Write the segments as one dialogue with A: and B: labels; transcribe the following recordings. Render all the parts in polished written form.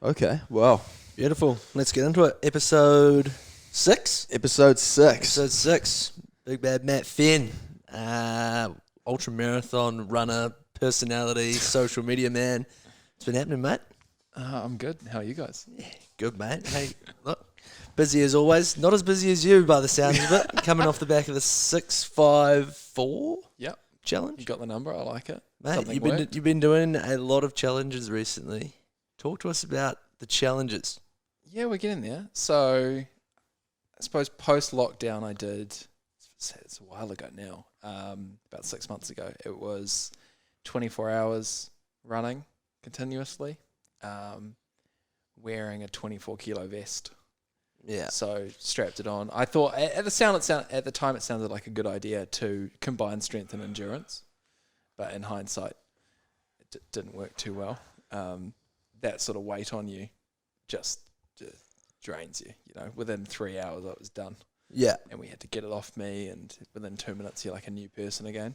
A: Okay. Well,
B: Beautiful. Let's get into it. Episode 6.
A: episode 6.
B: Episode 6. Big bad Matt Fenn. Ultra marathon runner, personality, social media man. What's been happening, mate?
C: I'm good. How are you guys?
B: Yeah, good, mate. Hey, look, busy as always. Not as busy as you by the sounds of it. Coming off the back of the 654
C: Yep.
B: challenge.
C: You got the number. I like it.
B: Mate,
C: Something
B: you've been doing a lot of challenges recently. Talk to us about the challenges.
C: Yeah, we're getting there. So, I suppose post-lockdown I did, it's a while ago now, about 6 months ago. It was 24 hours running continuously, wearing a 24-kilo vest.
B: Yeah.
C: So, strapped it on. I thought, at the time it sounded like a good idea to combine strength and endurance. But in hindsight, it didn't work too well. That sort of weight on you just drains you. You know, within 3 hours I was done.
B: Yeah.
C: And we had to get it off me, and within 2 minutes you're like a new person again.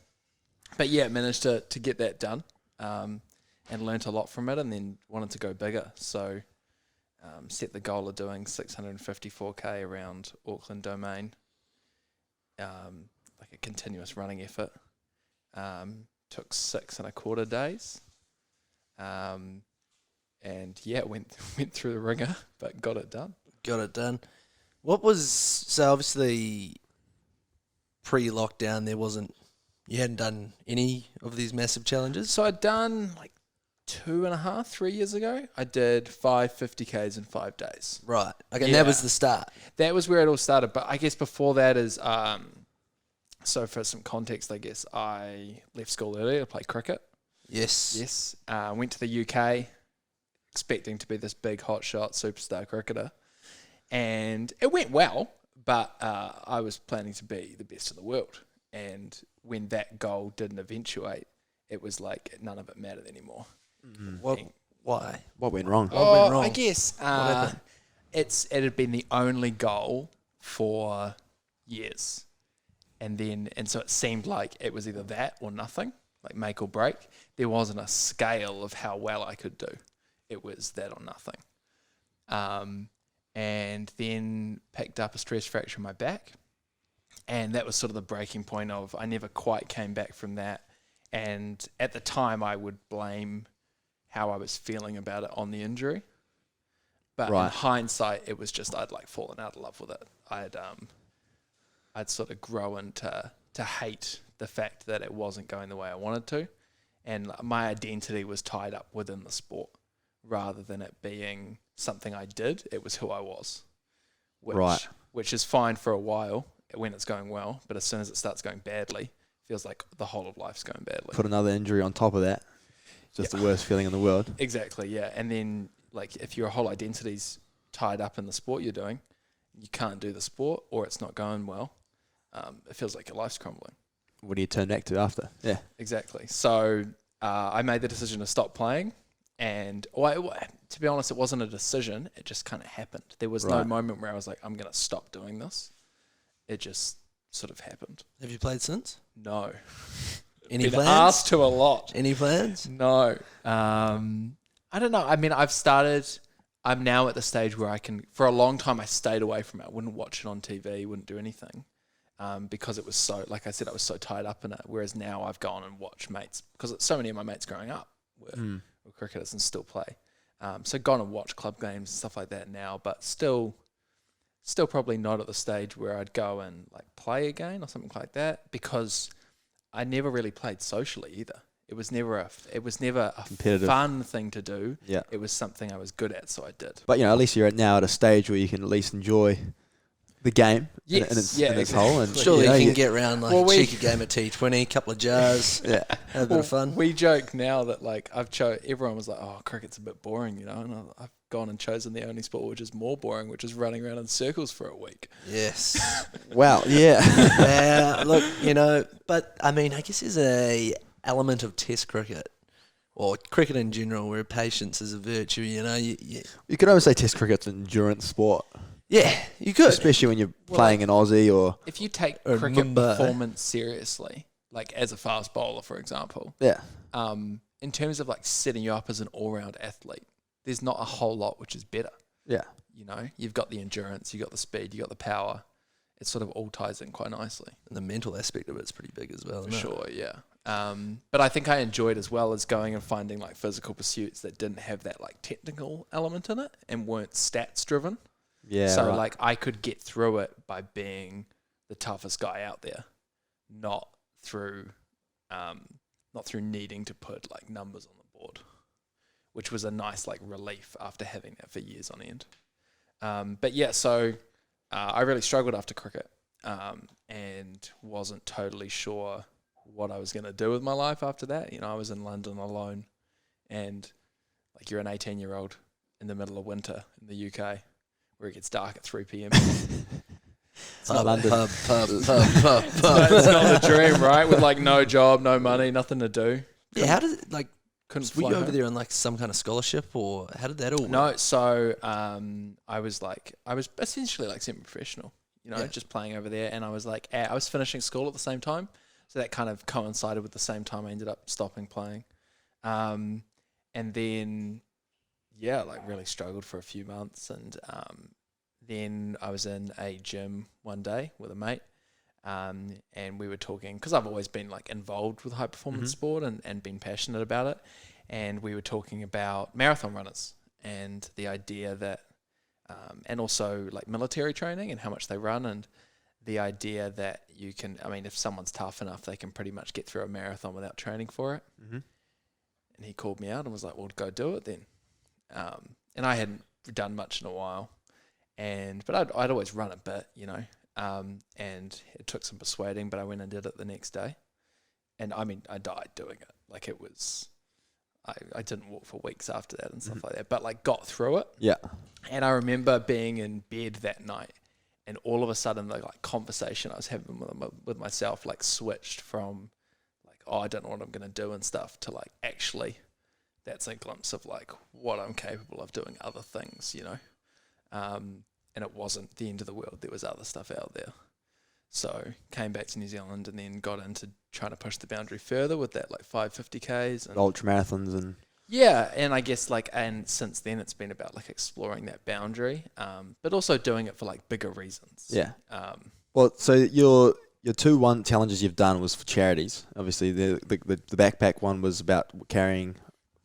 C: But yeah, managed to get that done, and learnt a lot from it, and then wanted to go bigger. So set the goal of doing 654k around Auckland Domain, like a continuous running effort. Took 6.25 days. And yeah, went through the ringer, but got it done.
B: Got it done. So obviously pre-lockdown you hadn't done any of these massive challenges?
C: So I'd done like 2.5, 3 years ago. I did 550Ks in 5 days.
B: Right. Okay, and that was the start.
C: That was where it all started. But I guess before that is, so for some context, I guess I left school early to play cricket.
B: Yes.
C: Went to the UK, expecting to be this big hotshot superstar cricketer. And it went well, but I was planning to be the best in the world. And when that goal didn't eventuate, it was like none of it mattered anymore.
B: Mm-hmm. Why?
A: What went wrong?
B: What went wrong?
C: I guess it had been the only goal for years. And so it seemed like it was either that or nothing, like make or break. There wasn't a scale of how well I could do. It was that or nothing. And then picked up a stress fracture in my back. And that was sort of the breaking point of I never quite came back from that. And at the time, I would blame how I was feeling about it on the injury. But in hindsight, it was just I'd like fallen out of love with it. I'd sort of grown to hate the fact that it wasn't going the way I wanted to. And my identity was tied up within the sport rather than it being something I did. It was who I was, which is fine for a while when it's going well. But as soon as it starts going badly, it feels like the whole of life's going badly.
A: Put another injury on top of that. It's just the worst feeling in the world.
C: Exactly, yeah. And then like if your whole identity's tied up in the sport you're doing, you can't do the sport or it's not going well. It feels like your life's crumbling.
A: What do you turn back to after? Yeah.
C: Exactly. So I made the decision to stop playing. And to be honest, it wasn't a decision. It just kind of happened. There was no moment where I was like, I'm going to stop doing this. It just sort of happened.
B: Have you played since?
C: No.
B: Any
C: Been
B: plans?
C: asked to a lot.
B: Any plans?
C: No. I don't know. I mean, I'm now at the stage where I can, for a long time I stayed away from it. I wouldn't watch it on TV, wouldn't do anything. Because it was so, like I said, I was so tied up in it. Whereas now I've gone and watched mates, because so many of my mates growing up were cricketers and still play. So gone and watched club games and stuff like that now, but still probably not at the stage where I'd go and like play again or something like that, because I never really played socially either. It was never a fun thing to do.
A: Yeah.
C: It was something I was good at, so I did.
A: But at least you're now at a stage where you can at least enjoy the game in its whole. And
B: surely you can get around like a cheeky game at T20, couple of jars, have a bit of fun.
C: We joke now that like everyone was like, oh, cricket's a bit boring, and I've gone and chosen the only sport which is more boring, which is running around in circles for a week.
B: Yes.
A: Wow, yeah.
B: Look, but I mean, I guess there's a element of test cricket, or cricket in general, where patience is a virtue,
A: You could almost say test cricket's an endurance sport.
B: Yeah, you could.
A: Especially when you're playing in Aussie or...
C: If you take cricket performance seriously, like as a fast bowler, for example,
A: yeah,
C: in terms of like setting you up as an all-round athlete, there's not a whole lot which is better.
A: Yeah.
C: You know, you've got the endurance, you've got the speed, you've got the power. It sort of all ties in quite nicely.
B: And the mental aspect of it's pretty big as well.
C: For sure, yeah. But I think I enjoyed as well as going and finding like physical pursuits that didn't have that like technical element in it and weren't stats driven.
A: Yeah.
C: So
A: right.
C: like I could get through it by being the toughest guy out there, not through needing to put like numbers on the board, which was a nice like relief after having that for years on end. But yeah, so I really struggled after cricket and wasn't totally sure what I was going to do with my life after that. You know, I was in London alone, and like you're an 18-year-old in the middle of winter in the UK where it gets dark at 3 p.m.
A: It's not London.
B: Pub.
C: It's not the dream, right? With like no job, no money, nothing to do.
B: Yeah, how did it, like,
C: Couldn't
B: were
C: fly
B: you over
C: home.
B: there on like some kind of scholarship, or how did that all work?
C: No, so I was essentially like semi-professional, you know,
B: Yeah.
C: just playing over there, and I was like, I was finishing school at the same time, so that kind of coincided with the same time I ended up stopping playing, and then like really struggled for a few months, and then I was in a gym one day with a mate, and we were talking, because I've always been like involved with high performance sport and been passionate about it, and we were talking about marathon runners and the idea that and also like military training and how much they run, and the idea that you can, I mean, if someone's tough enough, they can pretty much get through a marathon without training for it. And he called me out and was like, well, go do it then. And I hadn't done much in a while, but I'd always run a bit, you know. And it took some persuading, but I went and did it the next day. And I mean, I died doing it. Like it was, I didn't walk for weeks after that and stuff like that, but like got through it.
A: Yeah.
C: And I remember being in bed that night, and all of a sudden the like conversation I was having with myself like switched from like, oh, I don't know what I'm going to do and stuff, to like, actually that's a glimpse of like what I'm capable of doing, other things, you know. And it wasn't the end of the world. There was other stuff out there. So came back to New Zealand and then got into trying to push the boundary further with that like 550Ks and
A: Ultra marathons and
C: yeah, and I guess like, and since then it's been about like exploring that boundary, but also doing it for like bigger reasons.
A: yeah. Well, so your 2 challenges you've done was for charities. Obviously, the backpack one was about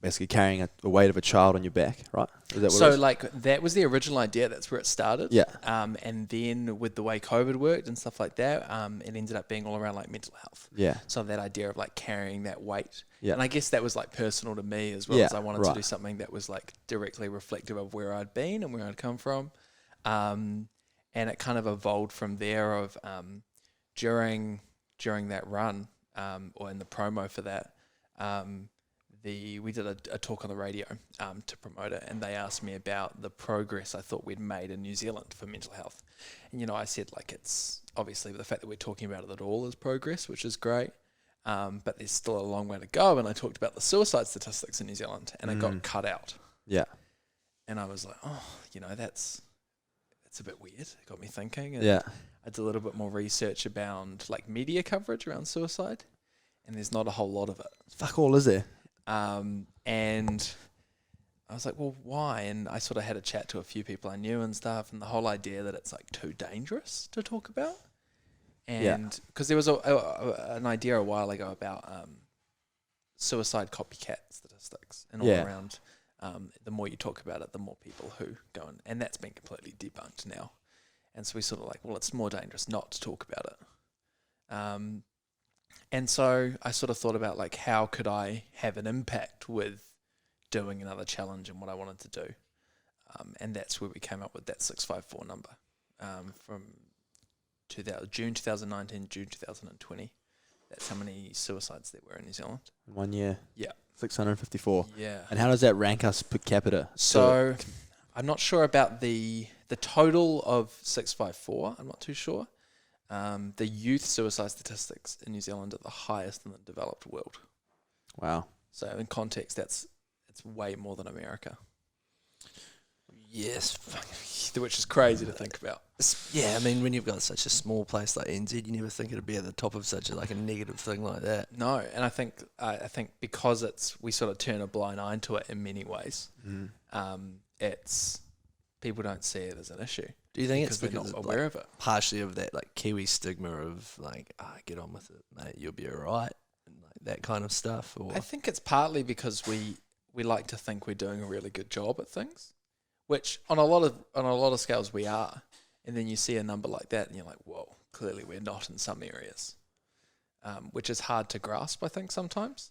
A: basically carrying a weight of a child on your back, right? Is that what
C: So
A: it was?
C: like that was the original idea. That's where it started.
A: Yeah.
C: And then with the way COVID worked and stuff like that, it ended up being all around like mental health.
A: Yeah.
C: So that idea of like carrying that weight.
A: Yeah.
C: And I guess that was like personal to me as well,
A: Yeah,
C: as I wanted
A: right.
C: to do something that was like directly reflective of where I'd been and where I'd come from. And it kind of evolved from there of during that run, or in the promo for that, we did a talk on the radio to promote it, and they asked me about the progress I thought we'd made in New Zealand for mental health. And, you know, I said, like, it's obviously the fact that we're talking about it at all is progress, which is great, but there's still a long way to go. And I talked about the suicide statistics in New Zealand, and it got cut out.
A: Yeah.
C: And I was like, oh, you know, that's a bit weird. It got me thinking. And
A: Yeah.
C: I did a little bit more research about, like, media coverage around suicide, and there's not a whole lot of it.
A: Fuck all, is there?
C: And I was like, well, why? And I sort of had a chat to a few people I knew and stuff, and the whole idea that it's like too dangerous to talk about. And because there was an idea a while ago about suicide copycat statistics and all around, the more you talk about it, the more people who go and that's been completely debunked now. And so we sort of like, well, it's more dangerous not to talk about it. And so I sort of thought about like, how could I have an impact with doing another challenge and what I wanted to do. And that's where we came up with that 654 number from June 2019, June 2020. That's how many suicides there were in New Zealand.
A: 1 year.
C: Yeah.
A: 654.
C: Yeah.
A: And how does that rank us per capita?
C: So I'm not sure about the total of 654. I'm not too sure. The youth suicide statistics in New Zealand are the highest in the developed world.
A: Wow.
C: So in context, it's way more than America.
B: Yes.
C: Which is crazy to think about.
B: Yeah, I mean, when you've got such a small place like NZ, you never think it'd be at the top of such a negative thing like that.
C: No, and I think because we sort of turn a blind eye to it in many ways. it's people don't see it as an issue.
B: Do you think
C: because
B: it's
C: they're
B: because
C: not
B: of,
C: aware
B: like,
C: of it?
B: partially of that like Kiwi stigma of like, get on with it, mate, you'll be alright, and like that kind of stuff? Or
C: I think it's partly because we like to think we're doing a really good job at things, which on a lot of scales we are, and then you see a number like that and you're like, whoa, clearly we're not in some areas, which is hard to grasp, I think, sometimes.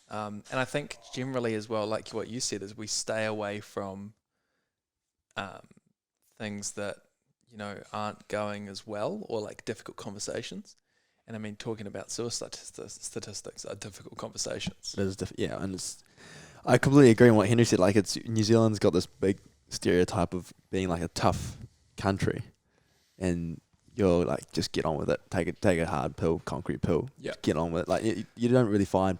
C: And I think generally as well, like what you said, is we stay away from things that, aren't going as well, or like difficult conversations. And I mean, talking about suicide statistics are difficult conversations.
A: It is yeah, and I completely agree on what Henry said. Like, it's New Zealand's got this big stereotype of being like a tough country, and you're like, just get on with it. Take a hard pill, concrete pill.
C: Yeah.
A: Just get on with it. Like, you don't really find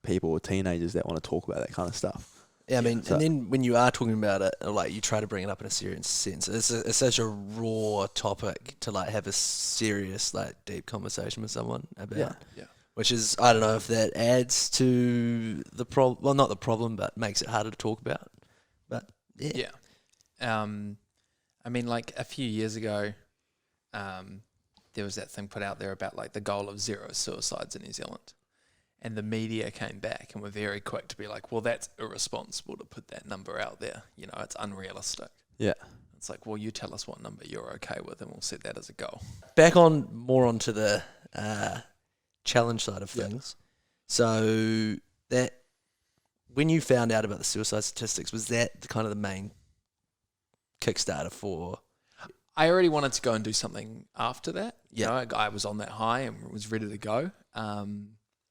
A: people or teenagers that want to talk about that kind of stuff.
B: yeah, I mean,
A: So-
B: and then when you are talking about it, like you try to bring it up in a serious sense. It's such a raw topic to like have a serious, like deep conversation with someone about.
C: Yeah.
B: Which is, I don't know if that adds to the problem. Well, not the problem, but makes it harder to talk about. But yeah.
C: Yeah. I mean, like a few years ago, there was that thing put out there about like the goal of 0 suicides in New Zealand. And the media came back and were very quick to be like, well, that's irresponsible to put that number out there. It's unrealistic.
A: Yeah.
C: It's like, well, you tell us what number you're okay with and we'll set that as a goal.
B: Back on more onto the challenge side of
A: Yeah.
B: things. So that when you found out about the suicide statistics, was that kind of the main Kickstarter for?
C: I already wanted to go and do something after that.
B: Yeah.
C: I was on that high and was ready to go.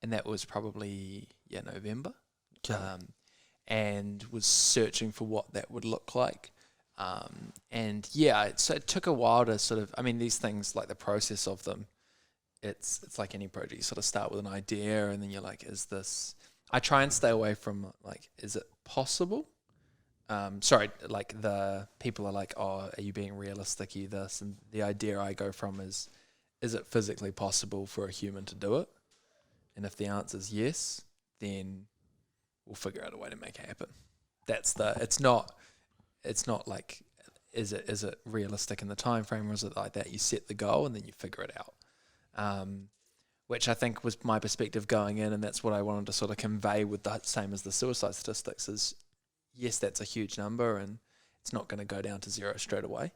C: And that was probably, November. And was searching for what that would look like. So it took a while to sort of, I mean, these things, like the process of them, it's like any project. You sort of start with an idea and then you're like, I try and stay away from like, is it possible? Like the people are like, oh, are you being realistic? Are you this? And the idea I go from is it physically possible for a human to do it? And if the answer is yes, then we'll figure out a way to make it happen. It's not like, is it realistic in the time frame, or is it like that? You set the goal and then you figure it out. Which I think was my perspective going in, and that's what I wanted to sort of convey with the same as the suicide statistics is, yes, that's a huge number and it's not going to go down to 0 straight away.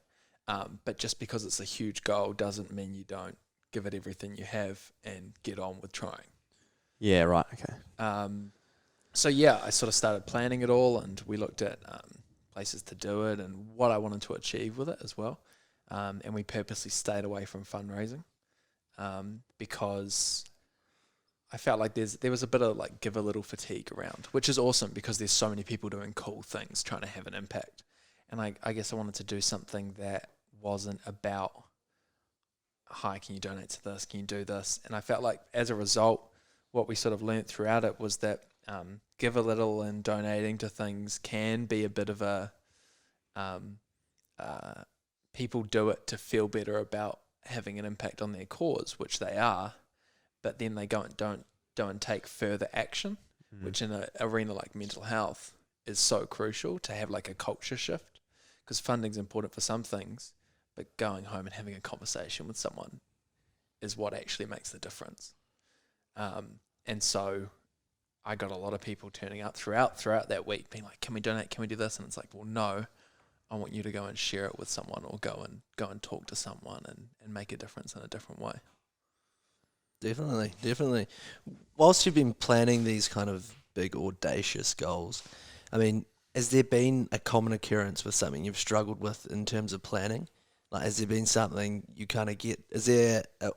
C: But just because it's a huge goal doesn't mean you don't give it everything you have and get on with trying.
A: Yeah, right, okay.
C: I sort of started planning it all, and we looked at places to do it and what I wanted to achieve with it as well. And we purposely stayed away from fundraising because I felt like there was a bit of like give a little fatigue around, which is awesome because there's so many people doing cool things trying to have an impact. And I guess I wanted to do something that wasn't about, hi, can you donate to this? Can you do this? And I felt like as a result, what we sort of learnt throughout it was that give a little and donating to things can be a bit of a people do it to feel better about having an impact on their cause, which they are, but then they don't take further action, which in an arena like mental health is so crucial to have like a culture shift, because funding's important for some things, but going home and having a conversation with someone is what actually makes the difference. And so I got a lot of people turning up throughout that week being like, can we donate? Can we do this? And it's like, well, no, I want you to go and share it with someone, or go and talk to someone and make a difference in a different way.
B: Definitely. Whilst you've been planning these kind of big, audacious goals, I mean, has there been a common occurrence with something you've struggled with in terms of planning? Like, has there been something you kind of is there a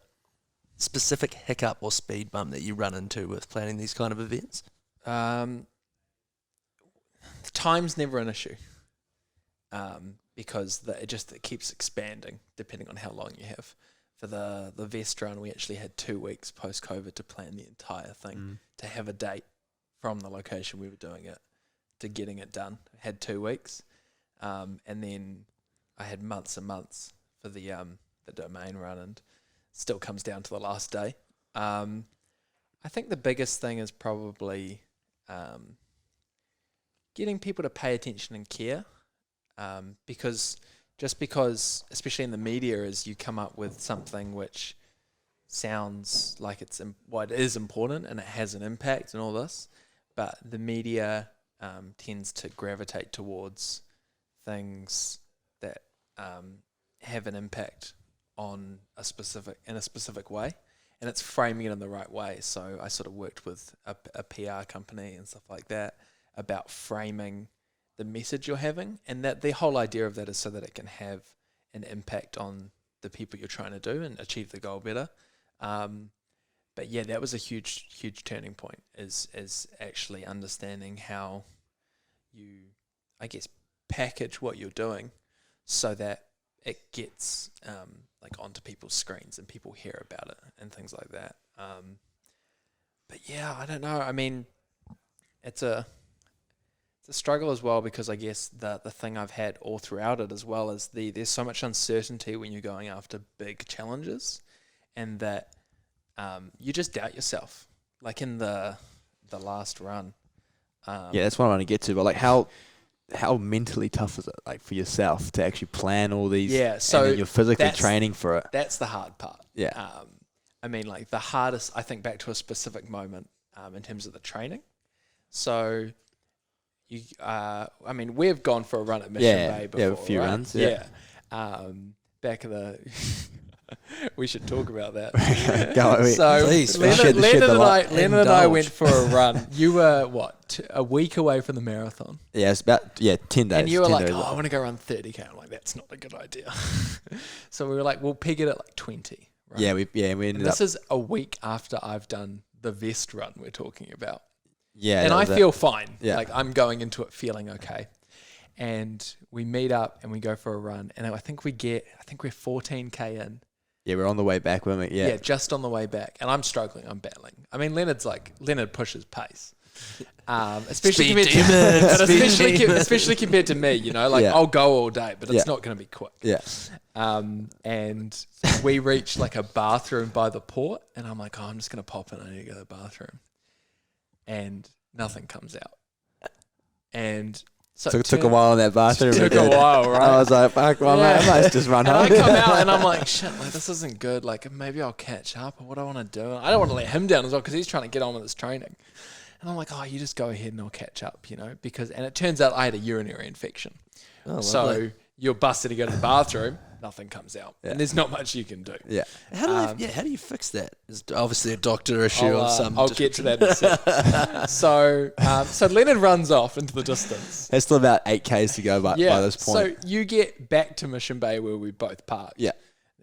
B: specific hiccup or speed bump that you run into with planning these kind of events?
C: Time's never an issue, because it keeps expanding depending on how long you have. For the Vest Run, we actually had 2 weeks post-COVID to plan the entire thing, to have a date from the location we were doing it to getting it done. I had 2 weeks, and then I had months and months for the domain run, and still comes down to the last day. I think the biggest thing is probably getting people to pay attention and care, because especially in the media, is you come up with something which sounds like it is important and it has an impact and all this, but the media tends to gravitate towards things that have an impact in a specific way, and it's framing it in the right way. So I sort of worked with a PR company and stuff like that about framing the message you're having, and that the whole idea of that is so that it can have an impact on the people you're trying to do and achieve the goal better. But yeah, that was a huge turning point, is actually understanding how you, I guess, package what you're doing so that it gets onto people's screens and people hear about it and things like that. But yeah, I don't know. I mean, it's a struggle as well, because I guess the thing I've had all throughout it as well is there's so much uncertainty when you're going after big challenges, and that you just doubt yourself. Like in the last run.
A: That's what I want to get to. But like, how mentally tough is it, like, for yourself to actually plan all these?
C: Yeah, so
A: and then you're physically training for it.
C: That's the hard part.
A: Yeah.
C: I mean, like the hardest, I think back to a specific moment in terms of the training. So we've gone for a run at Mission Bay before.
A: Yeah, a few runs. Yeah.
C: Back in the. We should talk about that.
B: Please.
C: Leonard and I went for a run. You were a week away from the marathon.
A: Yeah, it's about 10 days.
C: And you were like, I want to go run 30k. I'm like, that's not a good idea. So we were like, we'll peg it at like 20. Right?
A: Yeah, we ended up.
C: This is a week after I've done the vest run we're talking about.
A: Yeah,
C: and I feel fine.
A: Yeah.
C: Like I'm going into it feeling okay. And we meet up and we go for a run, and I think we're 14k in.
A: Yeah, we're on the way back, weren't we?
C: Yeah, just on the way back. And I'm struggling. I'm battling. I mean, Leonard pushes pace. Especially compared to me, you know, like I'll go all day, but it's not going to be quick.
A: Yeah.
C: And we reach like a bathroom by the port, and I'm like, I'm just going to pop in. I need to go to the bathroom. And nothing comes out. And so
A: it took a while in that bathroom.
C: Took a while, right?
A: I was like, fuck, well, I might just run home.
C: And I come out and I'm like, shit, like this isn't good. Like maybe I'll catch up, or what I want to do. I don't want to let him down as well, because he's trying to get on with his training. And I'm like, you just go ahead and I'll catch up, you know, and it turns out I had a urinary infection.
B: Oh,
C: so you're busted to go to the bathroom, nothing comes out, and there's not much you can do.
A: Yeah.
B: How do you fix that? It's obviously a doctor issue of some.
C: I'll get to that in a sec. So Leonard runs off into the distance.
A: There's still about 8Ks to go by this point.
C: So you get back to Mission Bay where we both parked.
A: Yeah.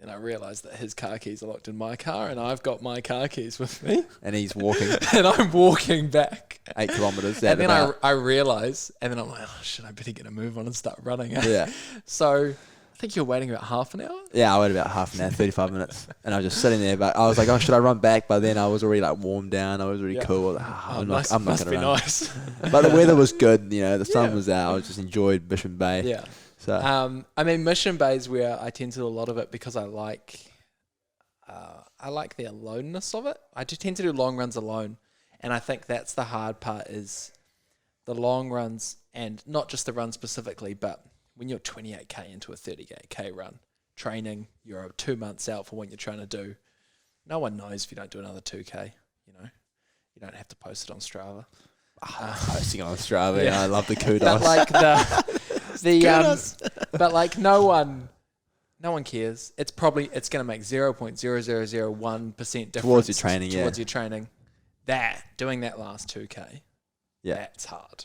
C: And I realised that his car keys are locked in my car, and I've got my car keys with me.
A: And he's walking.
C: And I'm walking back
A: 8 kilometres.
C: And then I realise, and then I'm like, oh shit, I better get a move on and start running.
A: Yeah.
C: So I think you're waiting about half an hour?
A: Yeah, I waited about half an hour, 35 minutes. And I was just sitting there, but I was like, should I run back? But then I was already like warmed down. I was really cool. Like, I'm not going to run.
C: Nice.
A: But the weather was good. You know, the sun was out. I just enjoyed Mission Bay.
C: Yeah.
A: So
C: I mean, Mission Bay is where I tend to do a lot of it, because I like the aloneness of it. I just tend to do long runs alone. And I think that's the hard part, is the long runs, and not just the run specifically, but when you're 28k into a 38k run, training, you're 2 months out for what you're trying to do. No one knows if you don't do another 2k, you know. You don't have to post it on Strava.
A: Posting on Strava, I love the kudos.
C: But like but like no one cares. It's going to make 0.0001% difference
A: towards your training.
C: Towards your training. Doing that last 2k, that's hard.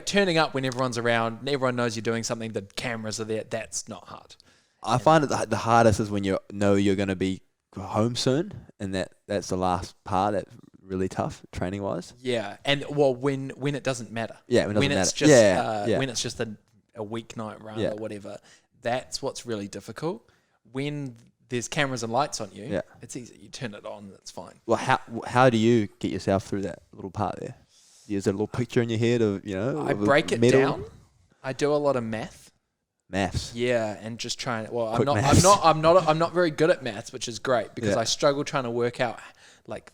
C: Turning up when everyone's around and everyone knows you're doing something, the cameras are there, that's not hard.
A: I find it the hardest is when you know you're going to be home soon, and that's the last part that's really tough training wise.
C: Yeah, and well, when it doesn't matter.
A: Yeah, when
C: it's
A: matter.
C: Just when it's just a weeknight run or whatever, that's what's really difficult. When there's cameras and lights on you, it's easy. You turn it on, that's fine.
A: Well, how do you get yourself through that little part there? Is there a little picture in your head of, you know?
C: I break it down. I do a lot of maths. Yeah, and just trying. Well, I'm not very good at maths, which is great, because I struggle trying to work out like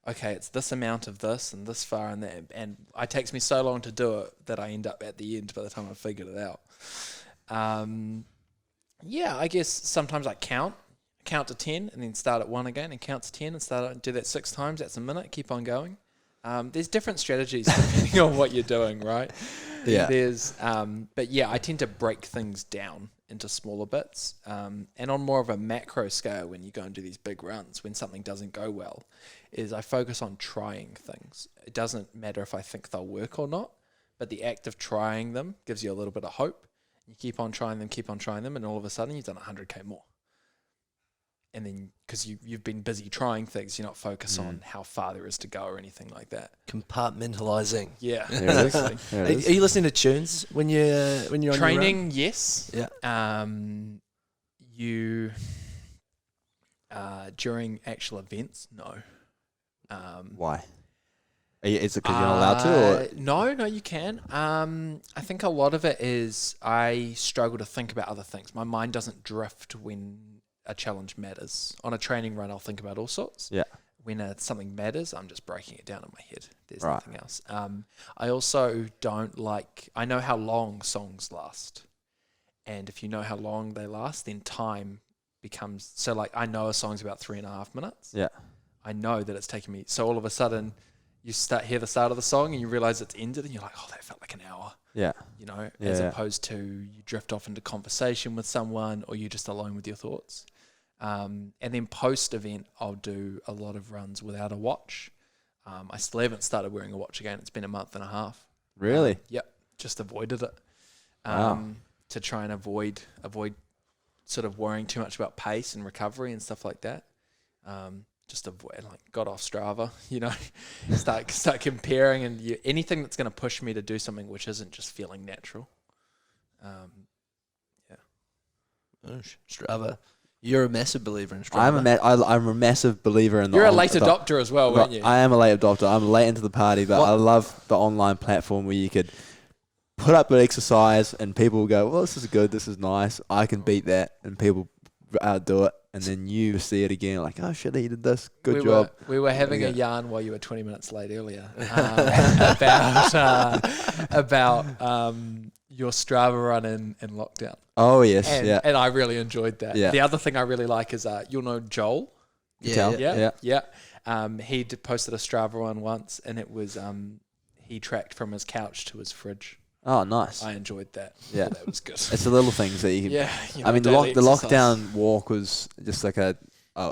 C: it's this amount of this and this far and that, and it takes me so long to do it that I end up at the end by the time I've figured it out. I guess sometimes I count to 10 and then start at 1 again and count to 10 and do that 6 times. That's a minute. Keep on going. There's different strategies depending on what you're doing, right?
A: Yeah.
C: But I tend to break things down into smaller bits. And on more of a macro scale, when you go and do these big runs, when something doesn't go well, is I focus on trying things. It doesn't matter if I think they'll work or not, but the act of trying them gives you a little bit of hope. You keep on trying them, and all of a sudden you've done 100K more. And then, because you've been busy trying things, you're not focused on how far there is to go or anything like that.
B: Compartmentalizing.
C: Yeah.
A: There it is.
B: Are you listening to tunes when you're on
C: training?
B: Your run?
C: Yes.
B: Yeah.
C: During actual events, no.
A: Why? Is it because you're not allowed to? Or?
C: No, you can. I think a lot of it is I struggle to think about other things. My mind doesn't drift when a challenge matters. On a training run, I'll think about all sorts.
A: Yeah.
C: When something matters, I'm just breaking it down in my head. There's
A: Right.
C: nothing else. I also don't like... I know how long songs last. And if you know how long they last, then time becomes... So, like, I know a song's about 3.5 minutes.
A: Yeah.
C: I know that it's taken me... So all of a sudden, you hear the start of the song and you realise it's ended and you're like, oh, that felt like an hour.
A: Yeah.
C: You know,
A: Yeah,
C: as
A: yeah.
C: opposed to you drift off into conversation with someone or you're just alone with your thoughts. And then post-event, I'll do a lot of runs without a watch. I still haven't started wearing a watch again. It's been a month and a half.
A: Really?
C: Yep, just avoided it.
A: Wow.
C: To try and avoid sort of worrying too much about pace and recovery and stuff like that. Just avoid, got off Strava, you know, start comparing and anything that's going to push me to do something which isn't just feeling natural.
B: Strava. You're a massive believer in Strava.
A: I'm a massive believer in the...
C: You're a late adopter as well, weren't you?
A: I am a late adopter. I'm late into the party, but I love the online platform where you could put up an exercise and people will go, well, this is good, this is nice, I can beat that, and people outdo it, and then you see it again, like, oh shit, he did this, good job.
C: We were having a yarn while you were 20 minutes late earlier about your Strava run in lockdown.
A: Oh yes,
C: and I really enjoyed that.
A: Yeah.
C: The other thing I really like is you'll know Joel.
A: Yeah.
C: He posted a Strava one once, and it was he tracked from his couch to his fridge.
A: Oh, nice.
C: I enjoyed that.
A: Yeah,
C: that was good.
A: It's the little things that you can...
C: Yeah,
A: I mean, the
C: daily
A: lockdown walk was just like a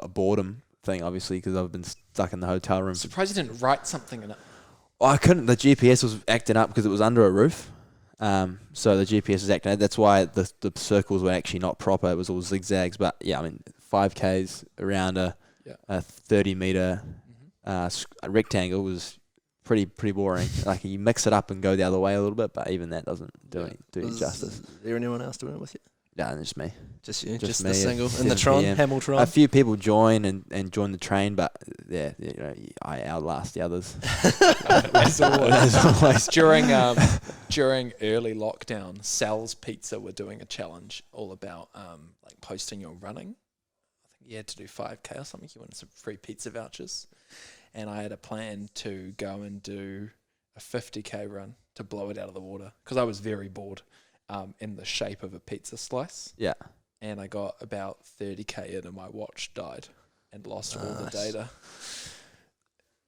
A: boredom thing, obviously, because I've been stuck in the hotel room.
C: Surprised you didn't write something in it.
A: Oh, I couldn't. The GPS was acting up because it was under a roof. So the GPS was acting up. That's why the circles were actually not proper. It was all zigzags. But yeah, I mean, 5Ks around a 30-meter rectangle was pretty boring. Like, you mix it up and go the other way a little bit, but even that doesn't do you justice.
B: Is there anyone else doing it with you?
A: No, just me.
B: Just you?
A: Just
B: the
A: me,
B: single
A: at
B: in the
A: 7
B: Tron,
A: PM.
B: Hamiltron?
A: A few people join and join the train, but I outlast the others.
C: As always.
A: As always.
C: During early lockdown, Sal's Pizza were doing a challenge all about like posting your running. I think you had to do 5K or something. You wanted some free pizza vouchers. And I had a plan to go and do a 50K run to blow it out of the water because I was very bored in the shape of a pizza slice.
A: Yeah.
C: And I got about 30K in and my watch died and lost all the data.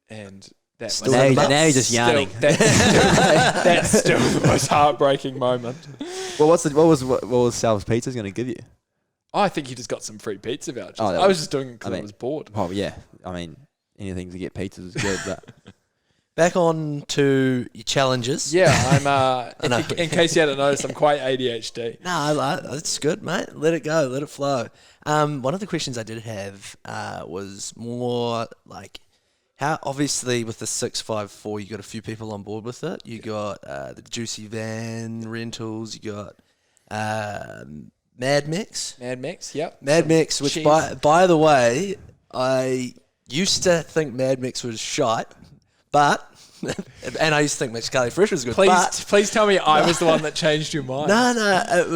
C: And that
A: Still now you're just yarning.
C: That's still the most heartbreaking moment.
A: Well, what was Sal's Pizza's going to give you?
C: Oh, I think you just got some free pizza vouchers.
A: Oh,
C: I was just doing it because I was bored.
A: Oh yeah, I mean, anything to get pizzas is good, but
B: Back on to your challenges.
C: Yeah, I'm. In case you hadn't noticed, I'm quite ADHD.
B: No, it's good, mate. Let it go, let it flow. One of the questions I did have was more like, how obviously with the 654, you got a few people on board with it. You got the Juicy Van rentals. You got Mad Mix.
C: Mad Mix, yep.
B: Mad Mix, which by the way, I used to think Mad Mix was shite. But, and I used to think Mexicali Fresh was good.
C: Please tell me I was the one that changed your mind.
B: No, it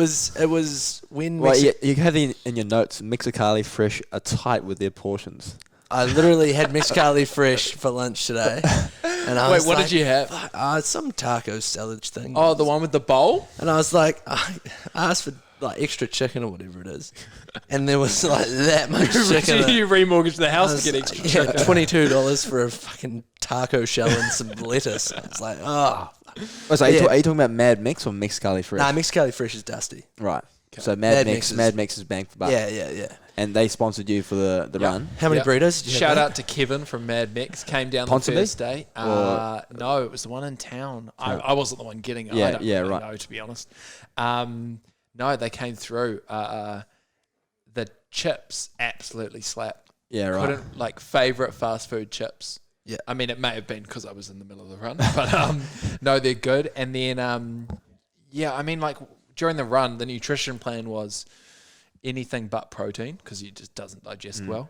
B: was when...
A: Well, you have in your notes, Mexicali Fresh are tight with their portions.
B: I literally had mezcali fresh for lunch today. And I
C: Wait,
B: was
C: what
B: like,
C: did you have?
B: some taco salad thing.
C: Oh, the one with the bowl?
B: And I was like, I asked for like extra chicken or whatever it is. And there was like that much chicken.
C: You remortgaged the house to get extra chicken.
B: $22 for a fucking taco shell and some lettuce. It's like, oh.
A: So are you talking about Mad Mix or Mexicali Fresh?
B: Nah, mezcali fresh is dusty.
A: Right.
C: Okay.
A: So
B: Mad
A: Mad Mix is bang for buck.
B: Yeah.
A: And they sponsored you for the run.
B: How many
C: Yep.
B: burritos did you
C: Shout
B: have?
C: out to Kevin from Mad Mix. Came down
A: Ponsonby?
C: the first day. No, it was the one in town. I wasn't the one getting it. I don't really know, to be honest. No, they came through. The chips absolutely slapped.
A: Yeah, right.
C: Favourite fast food chips.
B: Yeah.
C: I mean, it may have been because I was in the middle of the run, but no, they're good. And then, I mean, like during the run, the nutrition plan was anything but protein because it just doesn't digest well.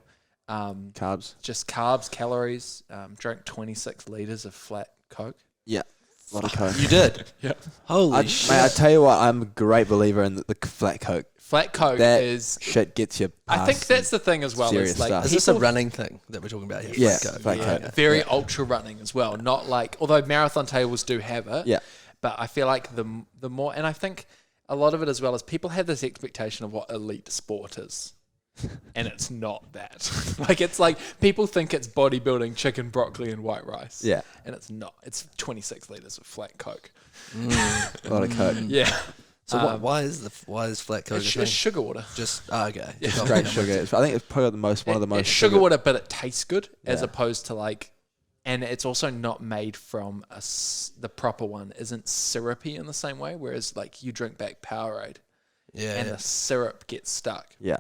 A: Carbs.
C: Just carbs, calories. Drank 26 litres of flat Coke.
A: Yeah. A lot of Coke.
B: You did?
C: Yeah.
B: Holy shit.
A: Mate, I tell you what, I'm a great believer in the flat Coke.
C: Flat Coke
A: That
C: is...
A: shit gets you past
C: I think that's the thing as well.
A: serious
C: Is like
A: stuff.
B: Is this a
C: people-
B: running thing that we're talking about here?
A: Yeah,
B: Flat Coke?
A: Flat Coke.
C: Very ultra running as well. Not like... Although marathon tables do have it.
A: Yeah.
C: But I feel like the more... And I think a lot of it as well is people have this expectation of what elite sport is. And it's not that. Like, it's like people think it's bodybuilding, chicken, broccoli, and white rice.
A: Yeah.
C: And it's not. It's 26 litres of flat Coke.
A: A lot of Coke.
C: Yeah.
B: So why is flat Coke?
C: It's
B: a thing?
C: sugar water.
B: Just okay.
C: Yeah.
A: Straight sugar. I think it's probably one of the most
C: It's sugar water, but it tastes good as
A: Yeah.
C: opposed to like, and it's also not made from the proper one isn't syrupy in the same way. Whereas like you drink back Powerade, and the syrup gets stuck.
A: Yeah.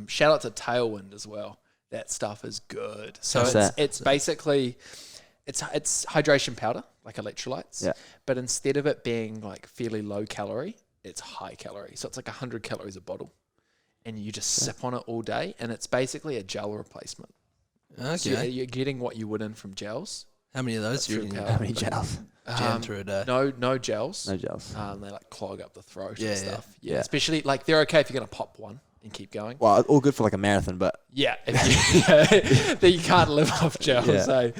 C: Shout out to Tailwind as well. That stuff is good. So
A: What's
C: it's basically it's hydration powder like electrolytes.
A: Yeah.
C: But instead of it being like fairly low calorie, it's high calorie. So it's like 100 calories a bottle, and you just sip on it all day, and it's basically a gel replacement.
B: Okay.
C: So you're getting what you would in from gels.
B: How many of those do you
C: Through
B: reckon?
C: powder.
A: How many gels?
B: Jam through a day.
C: No gels.
A: No gels.
C: They like clog up the throat
B: Yeah,
C: and
B: yeah.
C: stuff.
A: Yeah.
C: Especially like they're okay if you're gonna pop one and keep going.
A: Well, all good for like a marathon, but
C: Yeah, if you can't live off gels.
A: Yeah.
C: So,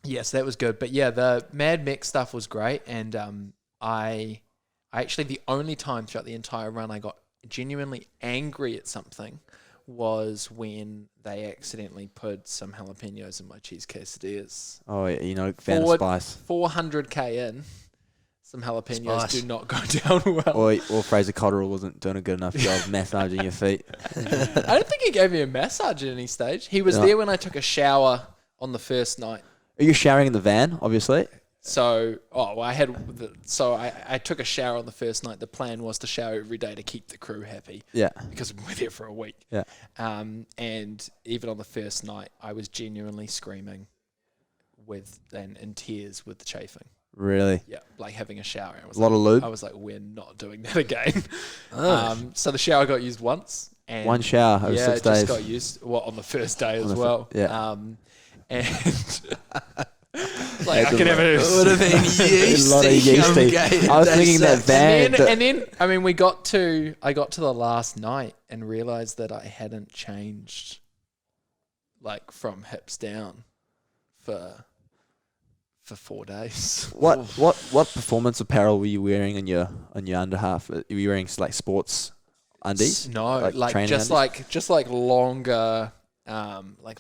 C: yes, that was good. But yeah, the Mad Mix stuff was great, and I actually the only time throughout the entire run I got genuinely angry at something was when they accidentally put some jalapenos in my cheese quesadillas.
A: oh, yeah, fan of spice.
C: 400k in, some jalapenos
B: Spice.
C: do not go down well.
A: Or Fraser Cotterill wasn't doing a good enough job massaging your feet.
C: I don't think he gave me a massage at any stage. He was
A: No.
C: there when I took a shower on the first night.
A: Are you showering in the van, obviously?
C: So, I took a shower on the first night. The plan was to shower every day to keep the crew happy
A: Yeah.
C: because we're there for a week.
A: Yeah.
C: And even on the first night, I was genuinely screaming in tears with the chafing.
A: Really?
C: Yeah, like having a shower. I was
A: A lot of lube?
C: I was like, we're not doing that again.
B: Oh.
C: So the shower got used once. And
A: One shower over 6
C: it
A: days.
C: just got used on the first day as
A: the
C: well.
A: yeah.
C: And like I could have
B: It would have been yeasty.
A: A lot of yeasty. I was thinking that van.
C: and then I mean I got to the last night and realized that I hadn't changed like from hips down for 4 days.
A: What performance apparel were you wearing on your under half? Were you wearing like sports undies?
C: No, like
A: training
C: just
A: undies?
C: like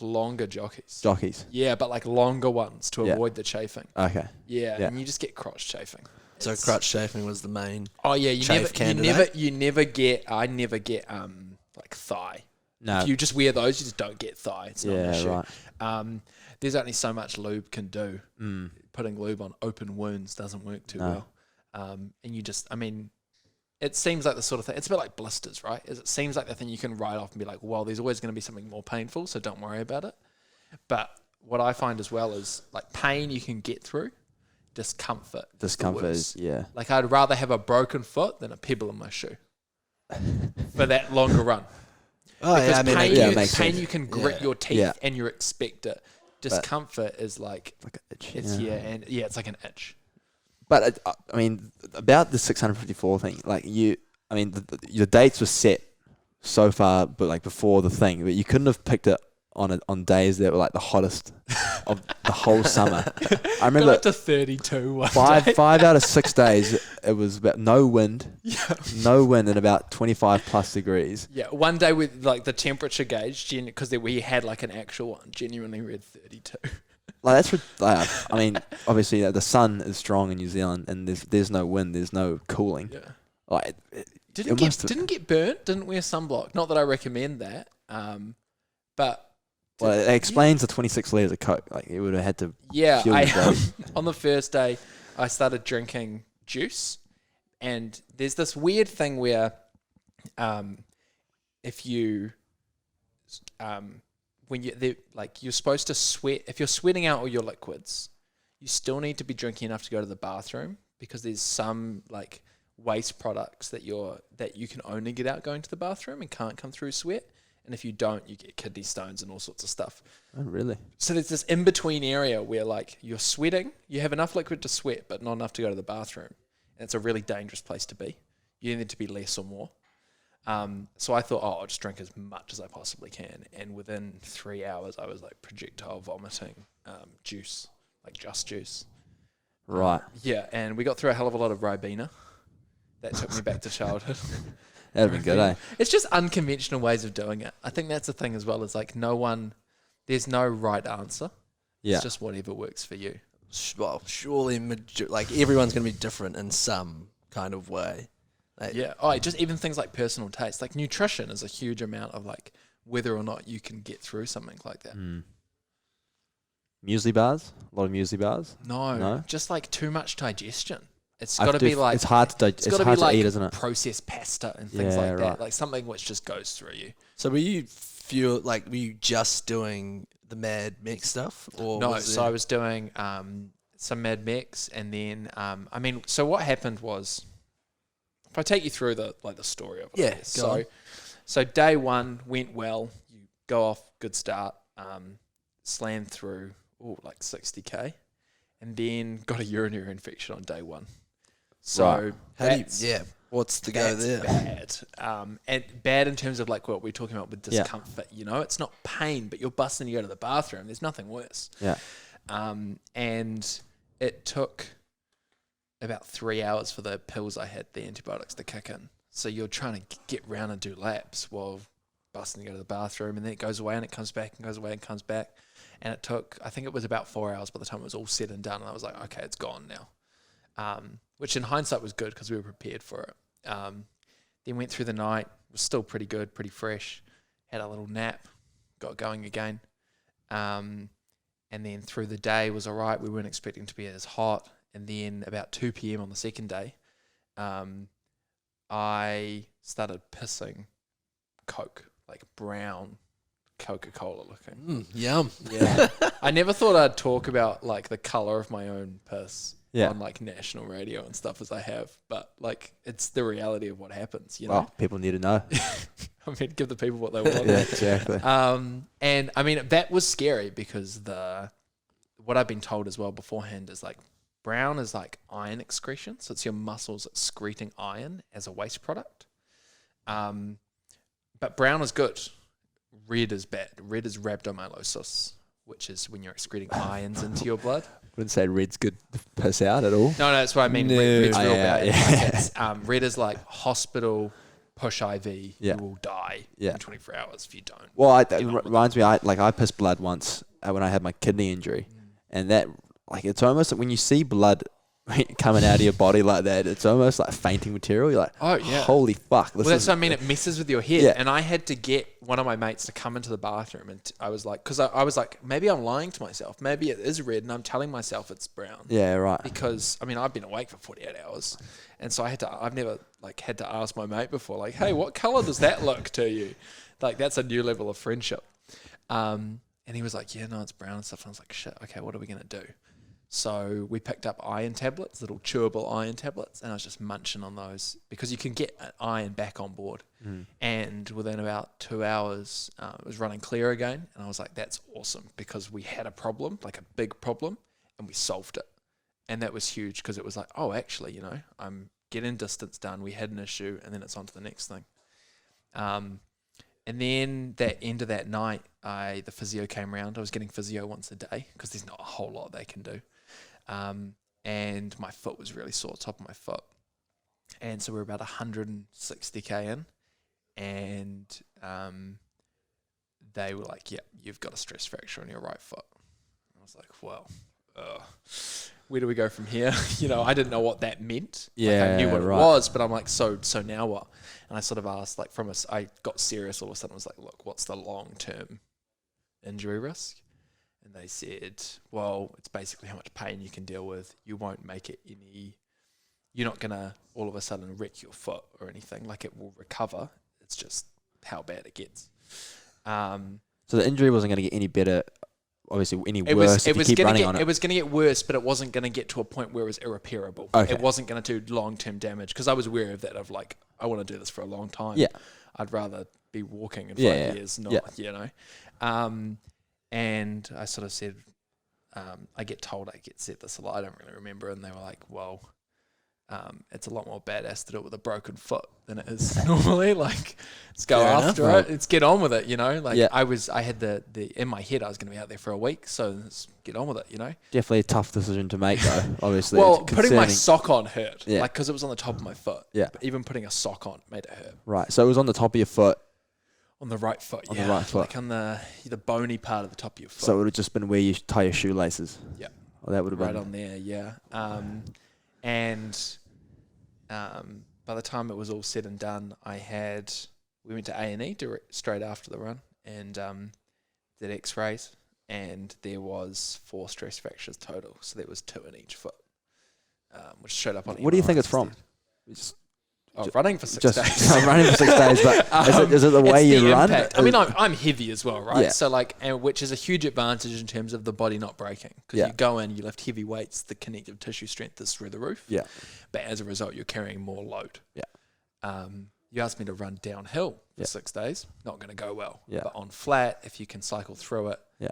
C: longer jockeys.
A: Jockeys.
C: Yeah, but like longer ones to
A: Yeah.
C: avoid the chafing.
A: Okay.
C: Yeah,
A: Yeah.
C: and you just get crotch chafing.
B: So crotch chafing was the main.
C: Oh yeah,
B: Chafe candidate?
C: you never get like thigh.
A: No.
C: If you just wear those, you just don't get thigh. It's not an
A: Yeah,
C: issue.
A: right.
C: There's only so much lube can do.
A: Mm.
C: Putting lube on open wounds doesn't work too
A: No.
C: well. And you just, I mean, it seems like the sort of thing. It's a bit like blisters, right? It seems like the thing you can write off and be like, well, there's always going to be something more painful, so don't worry about it. But what I find as well is like pain you can get through. Discomfort is the worst.
A: Yeah.
C: Like I'd rather have a broken foot than a pebble in my shoe for that longer run.
B: Oh
C: Because
B: yeah, I mean,
C: pain,
A: yeah, it
C: you,
A: makes
C: pain
A: sense.
C: you can grit
B: Yeah.
C: your teeth
A: Yeah.
C: and you expect it. Discomfort is like
A: Like an itch.
C: it's it's like an itch.
A: But I mean, about the 654 thing, like your dates were set so far, but like before the thing, but you couldn't have picked it on days that were like the hottest of the whole summer. I remember
C: Got up to 32 one day.
A: five out of 6 days it was about no wind, and about 25 plus degrees.
C: Yeah, one day with like the temperature gauge, because we had like an actual one, genuinely read 32.
A: Like I mean, obviously the sun is strong in New Zealand, and there's no wind, there's no cooling.
C: Yeah.
A: Like
C: Didn't get burnt. Didn't wear sunblock. Not that I recommend that. But
A: well, it explains the 26 liters of Coke. Like it would have had to.
C: yeah,
A: fuel your body.
C: on the first day, I started drinking juice, and there's this weird thing where, if you, when you're supposed to sweat. If you're sweating out all your liquids, you still need to be drinking enough to go to the bathroom, because there's some like waste products that you can only get out going to the bathroom and can't come through sweat. And if you don't, you get kidney stones and all sorts of stuff.
A: Oh, really?
C: So there's this in-between area where like you're sweating, you have enough liquid to sweat, but not enough to go to the bathroom. And it's a really dangerous place to be. You need to be less or more. So I thought, I'll just drink as much as I possibly can. And within 3 hours, I was like projectile vomiting juice, like just juice.
A: Right.
C: Yeah, and we got through a hell of a lot of Ribena. That took me back to childhood.
A: That'd be good, eh?
C: It's just unconventional ways of doing it. I think that's the thing as well. Is like there's no right answer.
A: Yeah.
C: It's just whatever works for you.
B: Well, surely, like everyone's going to be different in some kind of way. Like,
C: Yeah. Oh, just even things like personal taste. Like nutrition is a huge amount of like whether or not you can get through something like that.
A: Muesli bars? A lot of muesli bars?
C: No, just like too much digestion. It's
A: I
C: got to be like
A: it's hard to
C: it's gotta
A: hard
C: be
A: to
C: like
A: eat, isn't it?
C: processed pasta and things
A: Yeah,
C: like that.
A: right.
C: Like something which just goes through you.
B: So were you just doing the Mad Max stuff, or
C: No,
B: was
C: so I was doing some Mad Max, and then so what happened was, if I take you through the story of it.
B: Yeah,
C: I guess.
B: go on.
C: So day one went well. You go off, good start. Slammed through like 60k, and then got a urinary infection on day one. So
A: Right.
B: what's the go
C: that's
B: there?
C: bad. And bad in terms of like what we're talking about with discomfort. You know, it's not pain, but you're busting to go to the bathroom. There's nothing worse.
A: Yeah.
C: And it took about 3 hours for the pills I had, the antibiotics, to kick in. So you're trying to get round and do laps while busting to go to the bathroom, and then it goes away and it comes back and goes away and comes back. And it took, I think it was about 4 hours by the time it was all said and done. And I was like, okay, it's gone now. Which in hindsight was good because we were prepared for it. Then went through the night, was still pretty good, pretty fresh. Had a little nap, got going again. And then through the day was all right. We weren't expecting to be as hot. And then about 2 p.m. on the second day, I started pissing Coke, like brown Coca-Cola looking.
B: Yum.
C: Yeah. I never thought I'd talk about like the color of my own piss on like national radio and stuff as I have, but like it's the reality of what happens, you know.
A: Well, people need to know.
C: I mean, give the people what they want.
A: Yeah, exactly.
C: And I mean that was scary because what I've been told as well beforehand is like brown is like iron excretion, so it's your muscles excreting iron as a waste product. But brown is good. Red is bad. Red is rhabdomyolysis, which is when you're excreting ions into your blood.
A: Wouldn't say red's good to piss out at all.
C: No, that's what I mean.
B: No.
C: Red's real bad.
A: Yeah.
C: Like it's, red is like hospital, push IV.
A: Yeah.
C: You will die in 24 hours if you don't.
A: Well, it reminds me. I pissed blood once when I had my kidney injury, and that like it's almost like when you see blood coming out of your body like that, it's almost like fainting material. You're like,
C: Oh, yeah.
A: holy fuck!
C: Well, that's what I mean. It messes with your head.
A: Yeah.
C: And I had to get one of my mates to come into the bathroom, and I was like, because I was like, maybe I'm lying to myself. Maybe it is red, and I'm telling myself it's brown.
A: Yeah, right.
C: Because I mean, I've been awake for 48 hours, and so I've never like had to ask my mate before, like, hey, what color does that look to you? Like that's a new level of friendship. And he was like, yeah, no, it's brown and stuff. And I was like, shit, okay, what are we gonna do? So we picked up iron tablets, little chewable iron tablets, and I was just munching on those because you can get iron back on board. And within about 2 hours, it was running clear again. And I was like, that's awesome because we had a problem, like a big problem, and we solved it. And that was huge because it was like, oh, actually, you know, I'm getting distance done. We had an issue, and then it's on to the next thing. And then that end of that night, the physio came around. I was getting physio once a day because there's not a whole lot they can do. And my foot was really sore, top of my foot. And so we were about 160k in, and they were like, "Yeah, you've got a stress fracture on your right foot." I was like, "Well, where do we go from here?" I didn't know what that meant.
A: Yeah,
C: I knew what
A: right.
C: it was, but I'm like, so now what? And I sort of asked, like, I got serious all of a sudden. I was like, "Look, what's the long-term injury risk?" And they said, "Well, it's basically how much pain you can deal with. You won't make it any. You're not gonna all of a sudden wreck your foot or anything. Like, it will recover. It's just how bad it gets."
A: So the injury wasn't going to get any better, obviously any worse if you keep running on it.
C: It was going to get worse, but it wasn't going to get to a point where it was irreparable.
A: Okay.
C: It wasn't going to do long-term damage because I was aware of that. Of like, I want to do this for a long time.
A: Yeah.
C: I'd rather be walking in 5 years, not And I sort of said, I get told I get set this a lot. I don't really remember. And they were like, "Well, it's a lot more badass to do it with a broken foot than it is normally. Like, let's go
B: Fair
C: after
B: enough.
C: it. Let's get on with it, Like,
A: Yeah.
C: I had the in my head, I was going to be out there for a week. So let's get on with it,
A: Definitely a tough decision to make, though, obviously.
C: Well,
A: It's
C: putting my
A: concerning.
C: sock on hurt.
A: Yeah.
C: Like, because it was on the top of my foot.
A: Yeah.
C: But even putting a sock on made it hurt.
A: Right, so it was on the top of your foot,
C: On the right foot,
A: On the right foot.
C: Like on the bony part of the top of your foot.
A: so it would have just been where you tie your shoelaces.
C: Yeah.
A: Well, that would have
C: Right
A: been...
C: on there, yeah. By the time it was all said and done, we went to A&E straight after the run and did x-rays, and there was 4 stress fractures total. So there was 2 in each foot, which showed up on
A: What do you think
C: MRIs
A: it's from?
C: instead. Running for 6 days.
A: I'm running for 6 days, but is it the way
C: it's
A: you
C: the
A: run?
C: impact. I mean, I'm heavy as well, right?
A: Yeah.
C: So which is a huge advantage in terms of the body not breaking. Because
A: Yeah.
C: you go in, you lift heavy weights, the connective tissue strength is through the roof.
A: Yeah.
C: But as a result, you're carrying more load.
A: Yeah.
C: You asked me to run downhill for
A: Yeah.
C: 6 days, not going to go well.
A: Yeah.
C: But on flat, if you can cycle through it.
A: Yeah.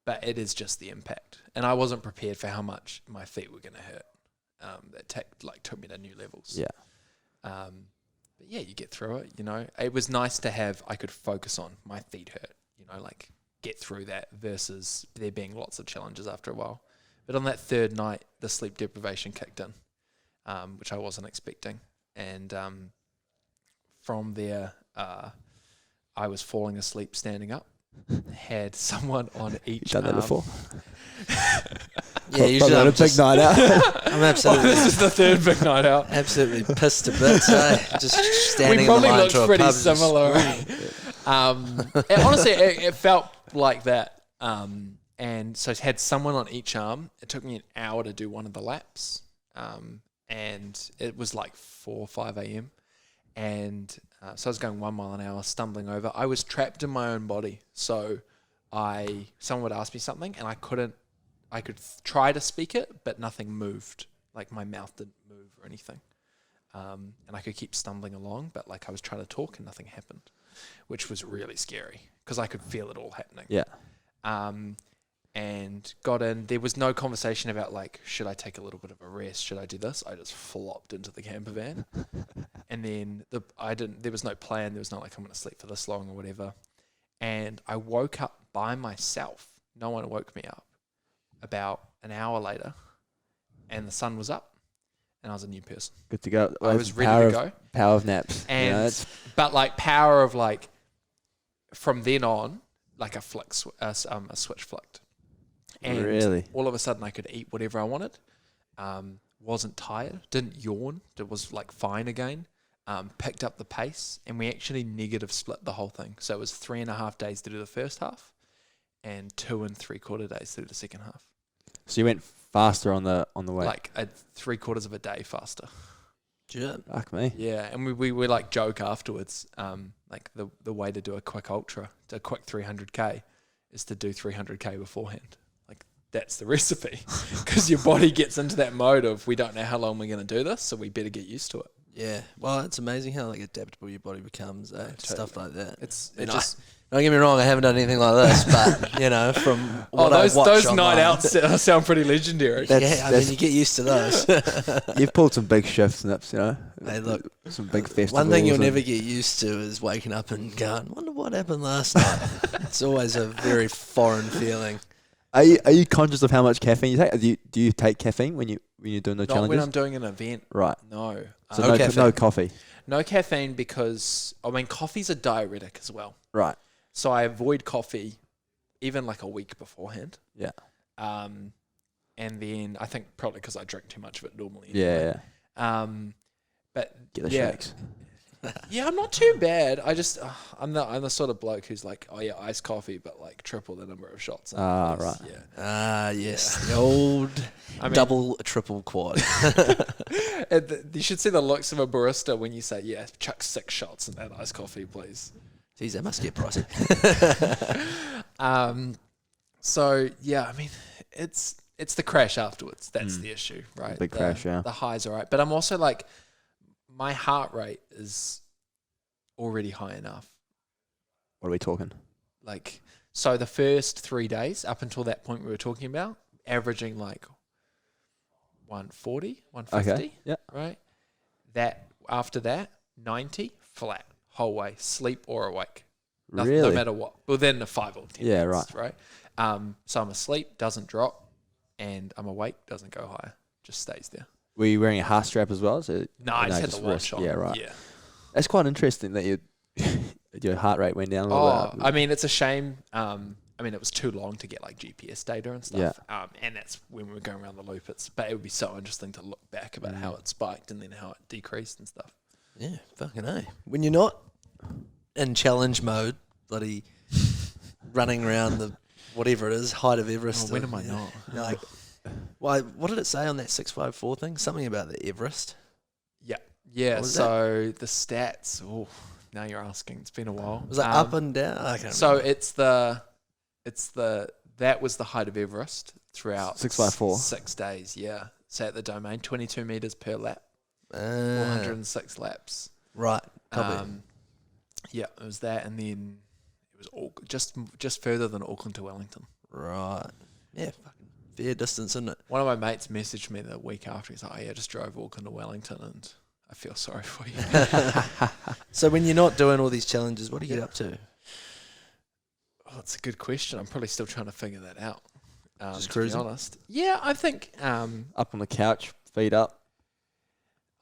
C: But it is just the impact. And I wasn't prepared for how much my feet were going to hurt. That took me to new levels.
A: Yeah.
C: But yeah, you get through it, It was nice to have, I could focus on my feet hurt, like get through that versus there being lots of challenges after a while. But on that third night, the sleep deprivation kicked in, which I wasn't expecting. And from there, I was falling asleep standing up, had someone on each
A: Done that
C: arm.
A: before?
B: Yeah, usually
A: a
B: I'm
A: big
B: just,
A: night out.
B: I'm absolutely,
C: This is the third big night out.
B: absolutely pissed to bits. Just standing
C: We
B: in the
C: probably
B: line
C: looked
B: to a
C: pretty
B: pub. just-
C: similar. Honestly, it felt like that. And so I had someone on each arm. It took me an hour to do one of the laps. And it was like 4 or 5 a.m. And so I was going 1 mile an hour, stumbling over. I was trapped in my own body. So someone would ask me something and I could try to speak it, but nothing moved. Like my mouth didn't move or anything. And I could keep stumbling along, but like I was trying to talk and nothing happened, which was really scary because I could feel it all happening.
A: Yeah.
C: And got in. There was no conversation about like, should I take a little bit of a rest? Should I do this? I just flopped into the camper van. And then there was no plan. There was not like, I'm going to sleep for this long or whatever. And I woke up by myself. No one woke me up. About an hour later, and the sun was up, and I was a new person.
A: Good to go.
C: I was ready to go.
A: Power of naps.
C: And but like power of like from then on, like a switch flicked. And
A: Really?
C: all of a sudden I could eat whatever I wanted. Wasn't tired, didn't yawn, it was like fine again. Picked up the pace, and we actually negative split the whole thing. So it was 3.5 days to do the first half and 2 3/4 days to do the second half.
A: So you went faster on the way.
C: Like 3/4 of a day faster.
B: Sure.
A: Fuck me.
C: Yeah, and we like joke afterwards, like the way to do a quick ultra, a quick 300k, is to do 300k beforehand. Like that's the recipe, because your body gets into that mode of we don't know how long we're going to do this, so we better get used to it.
B: Yeah. Well, it's amazing how like adaptable your body becomes.
C: Totally.
B: Stuff like that.
C: It's
B: And
C: just
B: Don't get me wrong, I haven't done anything like this, but you know, from what I've watched
C: those
B: online,
C: night outs sound pretty legendary.
B: I mean, you get used to those.
A: You've pulled some big shifts, Nips, you know.
B: Hey, look,
A: Some big festivals.
B: one thing you'll
A: and-
B: never get used to is waking up and going, "Wonder what happened last night." It's always a very foreign feeling.
A: Are you conscious of how much caffeine you take? Do you take caffeine when you're doing the
C: Not
A: challenges?
C: when I'm doing an event.
A: Right.
C: No.
A: So
B: No caffeine.
A: no coffee.
C: No caffeine because, I mean, coffee's a diuretic as well.
A: Right.
C: So I avoid coffee even like a week beforehand.
A: Yeah.
C: And then I think probably because I drink too much of it normally.
A: Yeah.
C: Anyway.
A: Yeah.
C: But
A: Get the
C: yeah,
A: shakes.
C: yeah, I'm not too bad. I just I'm the sort of bloke who's like, oh yeah, iced coffee, but like triple the number of shots.
A: Ah,
C: Yes,
A: right.
C: Yeah.
B: Ah, yes, the old
C: I mean,
B: double, triple quad.
C: you should see the looks of a barista when you say, yeah, chuck 6 shots in that iced coffee, please.
B: Jeez, that must get pricey.
C: So yeah, I mean, it's the crash afterwards. That's the issue, right?
A: Big crash, yeah.
C: The highs are right, but I'm also like, my heart rate is already high enough.
A: What are we talking?
C: Like, so the first 3 days up until that point we were talking about, averaging like 140, 150,
A: Okay. Yeah.
C: right? That after that, 90 flat whole way, sleep or awake.
A: Really?
C: No matter what. Within the 5 or 10
A: Yeah,
C: minutes, right? So I'm asleep, doesn't drop, and I'm awake, doesn't go higher, just stays there.
A: Were you wearing a heart strap as well? So
C: No, I just had
A: just
C: the watch
A: wrist.
C: on.
A: Yeah, right.
C: Yeah.
A: That's quite interesting that your heart rate went down a little
C: Oh,
A: bit.
C: I mean, it's a shame. I mean, it was too long to get like GPS data and stuff. And that's when we were going around the loop. But it would be so interesting to look back about how it spiked and then how it decreased and stuff.
B: Yeah, fucking A. When you're not in challenge mode, bloody running around the whatever it is, height of Everest.
C: Oh, when am I not?
B: You're like, why? What did it say on that 654 thing? Something about the Everest.
C: Yeah. Yeah.
B: What was
C: So the stats. Oh, now you're asking. It's been a while.
B: Was it up and down? I can't
C: So
B: remember.
C: that was the height of Everest throughout
A: 654.
C: 6 days. Yeah. So at the domain, 22 meters per lap,
B: Ah,
C: 406 laps.
B: right. Copy.
C: Yeah, it was that, and then it was just further than Auckland to Wellington.
B: Right. Yeah, fucking fair distance, isn't it?
C: One of my mates messaged me the week after. He's like, "Oh yeah, I just drove Auckland to Wellington, and I feel sorry for you."
B: So when you're not doing all these challenges, what do you get up to?
C: Oh, that's a good question. I'm probably still trying to figure that out.
B: Just
C: to
B: cruising?
C: be honest. Yeah, I think
A: Up on the couch, feet up.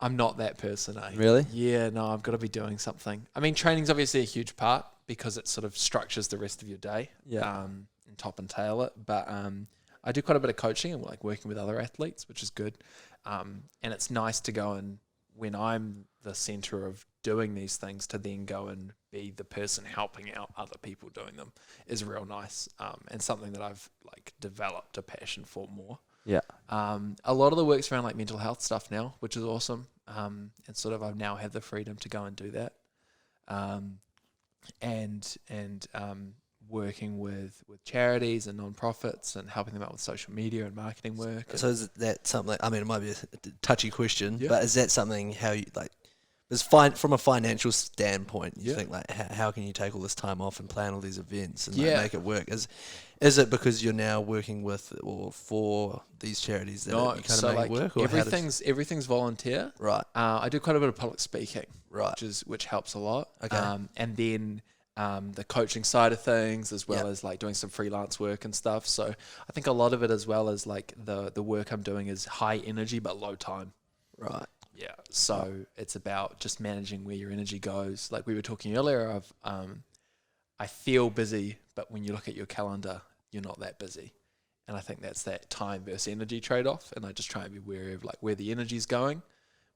C: I'm not that person.
A: Really?
C: Yeah, no, I've got to be doing something. I mean, training's obviously a huge part because it sort of structures the rest of your day.
A: Yeah.
C: And top and tail it. But I do quite a bit of coaching and like working with other athletes, which is good. And it's nice to go and when I'm the center of doing these things to then go and be the person helping out other people doing them is real nice. And something that I've like developed a passion for more.
A: Yeah.
C: A lot of the work's around like mental health stuff now, which is awesome. And sort of I've now had the freedom to go and do that. And working with charities and non-profits and helping them out with social media and marketing work.
B: So is that something? I mean, it might be a touchy question,
C: Yeah.
B: but is that something how you like? Is fine from a financial standpoint. You
C: Yeah.
B: think like, how can you take all this time off and plan all these events and
C: Yeah.
B: like, make it work? Is it because you're now working with or for these charities that
C: No,
B: you kind
C: so
B: of make
C: like
B: it work? Or how does-
C: everything's volunteer.
B: right,
C: I do quite a bit of public speaking,
B: right.
C: which helps a lot.
B: Okay.
C: And then the coaching side of things, as well
B: Yep.
C: as like doing some freelance work and stuff. So I think a lot of it, as well as like the work I'm doing, is high energy but low time.
B: Right.
C: Yeah. So it's about just managing where your energy goes. Like we were talking earlier of, I feel busy, but when you look at your calendar, you're not that busy. And I think that's that time versus energy trade-off. And I just try and be wary of like where the energy's going.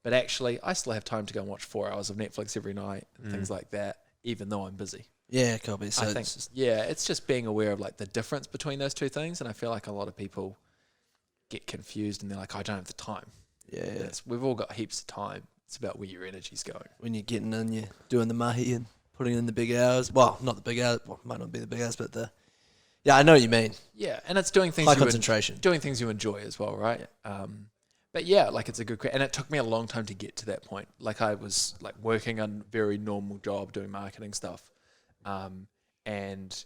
C: But actually, I still have time to go and watch 4 hours of Netflix every night and things like that, even though I'm busy.
B: Yeah, copy. So
C: I think, it's just being aware of like the difference between those two things. And I feel like a lot of people get confused and they're like, I don't have the time.
B: yeah,
C: We've all got heaps of time. It's about where your energy's going.
B: when you're getting in, you're doing the mahi and putting in the big hours. Well, not the big hours. Well, might not be the big hours, but yeah, I know what you mean.
C: Yeah, and it's doing things
B: High
C: you
B: concentration.
C: doing things you enjoy as well, right? But yeah, like it's a good, and it took me a long time to get to that point. Like I was like working a very normal job doing marketing stuff, and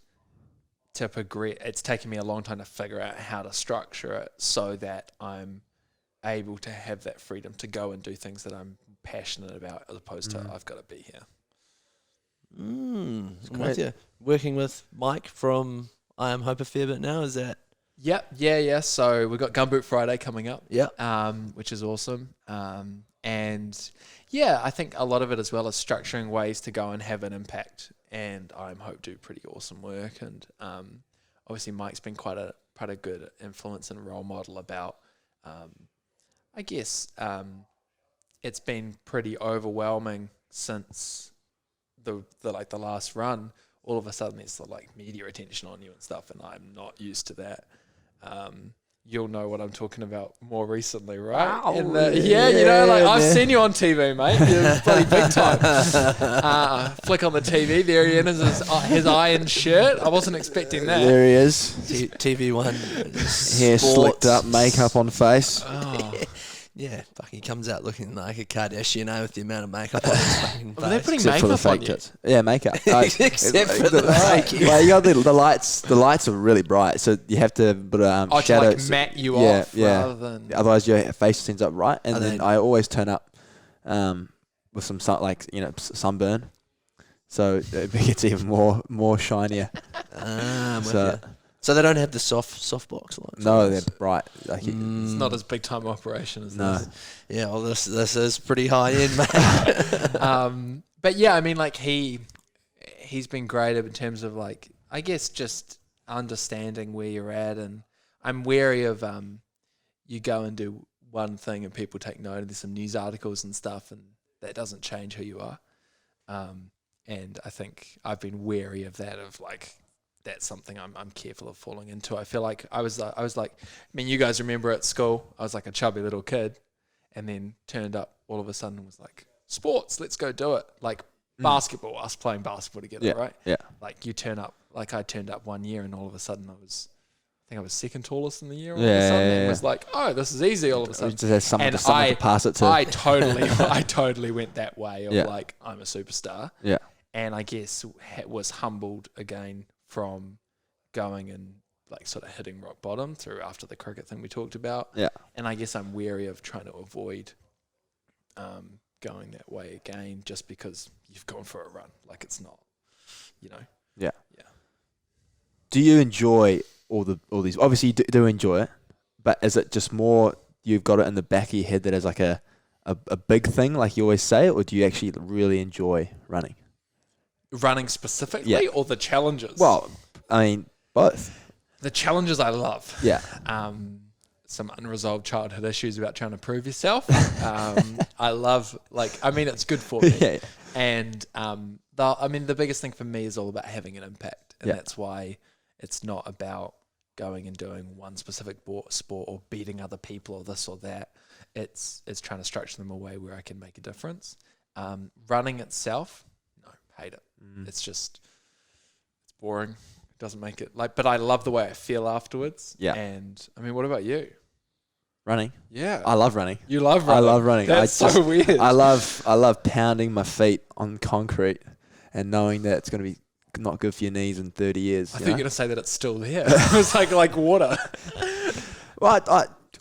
C: to progress, it's taken me a long time to figure out how to structure it so that I'm able to have that freedom to go and do things that I'm passionate about, as opposed to I've got to be here.
B: I'm with you. Working with Mike from I Am Hope a fair bit now, is that?
C: Yep, yeah. So we've got Gumboot Friday coming up.
B: Yeah.
C: Which is awesome. And yeah, I think a lot of it as well is structuring ways to go and have an impact. And I Am Hope do pretty awesome work. And obviously Mike's been quite a good influence and role model about, I guess, it's been pretty overwhelming since the last run. All of a sudden there's like media attention on you and stuff, and I'm not used to that. You'll know what I'm talking about more recently, right?
B: Wow.
C: I've seen you on TV, mate. You're bloody big time. Flick on the TV, there he is, his iron shirt. I wasn't expecting that.
A: There he is.
B: TV1.
A: Hair slicked up, makeup on face.
C: Oh.
B: Yeah, fucking comes out looking like a Kardashian with the amount of makeup on his fucking face.
C: Well, they're putting
A: Except for the
C: makeup on
A: fake
C: you.
A: tits. Yeah, makeup.
B: Except for the fake.
A: Well, you got the lights. The lights are really bright, so you have to put
C: To like
A: shadows.
C: mat you off rather than...
A: Otherwise, your face ends up right, and
B: And
A: then
B: then-
A: I always turn up with some sunburn, so it gets even more shinier.
B: I'm with
A: So-
B: you. So they don't have the soft box lights.
A: No, they're bright. Like
C: It's not as big time operation as
A: No.
C: this.
B: Yeah, well, this is pretty high end, mate.
C: But yeah, I mean, like he's been great in terms of like, I guess just understanding where you're at, and I'm wary of you go and do one thing and people take note, and there's some news articles and stuff, and that doesn't change who you are. And I think I've been wary of that, of like, that's something I'm careful of falling into. I feel like I was like, I mean, you guys remember at school, I was like a chubby little kid, and then turned up all of a sudden and was like, sports, let's go do it. Like basketball, us playing basketball together, right?
A: Yeah.
C: Like you turn up, like I turned up one year and all of a sudden I think I was second tallest in the year all of a
A: Yeah,
C: sudden.
A: yeah,
C: And
A: yeah.
C: was like, oh, this is easy all of a sudden.
A: Just has someone
C: And
A: to pass it to.
C: I totally went that way of
A: Yeah.
C: like, I'm a superstar.
A: Yeah.
C: And I guess was humbled again from going and like sort of hitting rock bottom through after the cricket thing we talked about.
A: Yeah.
C: And I guess I'm wary of trying to avoid going that way again, just because you've gone for a run. Like it's not,
A: Yeah.
C: Yeah.
A: Do you enjoy all these? Obviously, you do enjoy it, but is it just more you've got it in the back of your head that as like a big thing, like you always say, or do you actually really enjoy running?
C: Running specifically,
A: Yeah.
C: or the challenges?
A: Well, I mean, both.
C: The challenges I love.
A: Yeah.
C: Some unresolved childhood issues about trying to prove yourself. I love, it's good for me.
A: Yeah.
C: And the biggest thing for me is all about having an impact, and
A: Yeah.
C: that's why it's not about going and doing one specific sport or beating other people or this or that. It's trying to structure them a way where I can make a difference. Running itself, no, hate it. It's boring. It doesn't make it but I love the way I feel afterwards.
A: Yeah.
C: And I mean, what about you?
A: Running.
C: Yeah.
A: I love running.
C: You love running.
A: I love running.
C: That's so weird.
A: I love pounding my feet on concrete and knowing that it's going to be not good for your knees in 30 years.
C: I
A: you
C: think
A: know?
C: you're going to say that it's still there. It's like water.
A: Well,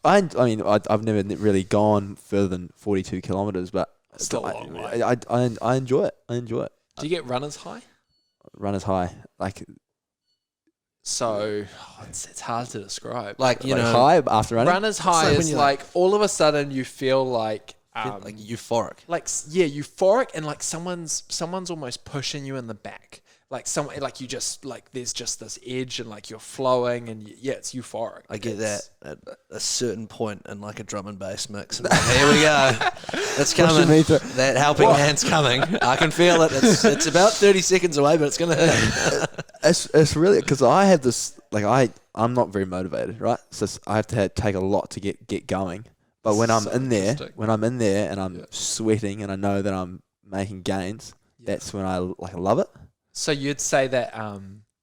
A: I mean, I've never really gone further than 42 kilometers, but
C: Still a long way.
A: I enjoy it. I enjoy it.
C: Do you get runner's high?
A: Runners high, like
C: So it's hard to describe.
B: Like, you
A: like
B: know,
A: high after running.
C: Runner's high
B: like when
C: is
B: you're
C: like all of a sudden you feel like
B: like euphoric.
C: euphoric, and like someone's almost pushing you in the back. Like you just like there's just this edge, and like you're flowing, and it's euphoric.
B: I get that at a certain point in like a drum and bass mix. And here we go. It's coming.
A: me through.
B: That helping hand's coming. I can feel it. It's about 30 seconds away, but it's going to hurt.
A: It's really because I have this I'm not very motivated, right? So I have to take a lot to get going. But when I'm
C: So
A: in there,
C: interesting.
A: and I'm sweating and I know that I'm making gains, that's when I love it.
C: So you'd say that.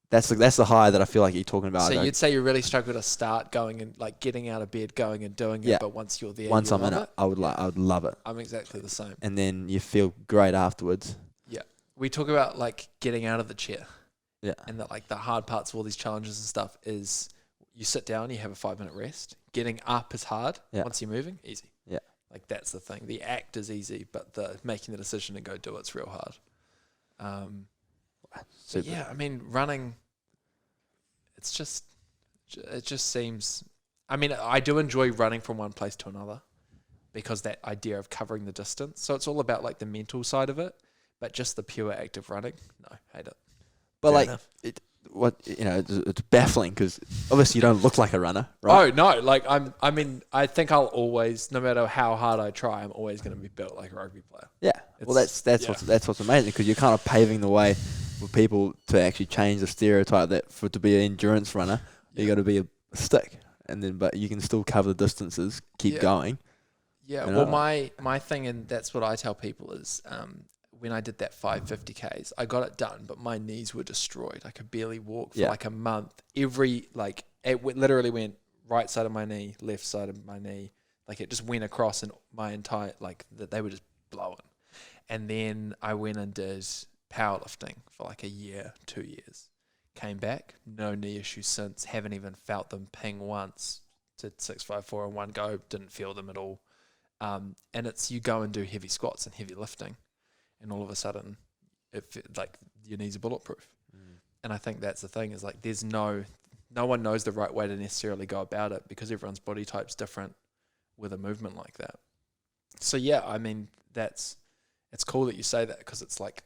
A: That's the high that I feel like you're talking about.
C: So you'd say you really struggle to start going and like getting out of bed, going and doing it.
A: Yeah.
C: But once you're there,
A: once
C: you
A: I'm in
C: love
A: it, I would love it,
C: I'm exactly the same.
A: and then you feel great afterwards.
C: Yeah. We talk about like getting out of the chair
A: Yeah.
C: And that like the hard parts of all these challenges and stuff is you sit down, you have a 5-minute rest. Getting up is hard.
A: Yeah.
C: Once you're moving, easy.
A: Yeah.
C: Like that's the thing. The act is easy, but the making the decision to go do it's real hard.
A: Super.
C: Yeah, I mean, running, it just seems, I mean, I do enjoy running from one place to another because that idea of covering the distance. So it's all about like the mental side of it, but just the pure act of running, no, hate it.
A: But
B: Fair
A: like,
B: enough.
A: it's baffling because obviously you don't look like a runner, right?
C: Oh no, like I think I'll always, no matter how hard I try, I'm always going to be built like a rugby player.
A: Yeah. Well, that's what's amazing because you're kind of paving the way for people to actually change the stereotype that to be an endurance runner, you got to be a stick, but you can still cover the distances, keep going.
C: Yeah.
A: You know?
C: Well, my thing, and that's what I tell people is, when I did that 550 Ks, I got it done, but my knees were destroyed. I could barely walk for like a month. Literally went right side of my knee, left side of my knee. Like it just went across and my entire, they were just blowing. And then I went and did powerlifting for like a year, 2 years. Came back, no knee issues since, haven't even felt them ping once. Did 654 in one go, didn't feel them at all. And it's you go and do heavy squats and heavy lifting. And all of a sudden, your knees are bulletproof. And I think that's the thing is like there's no one knows the right way to necessarily go about it because everyone's body type's different with a movement like that. So yeah, I mean it's cool that you say that because it's like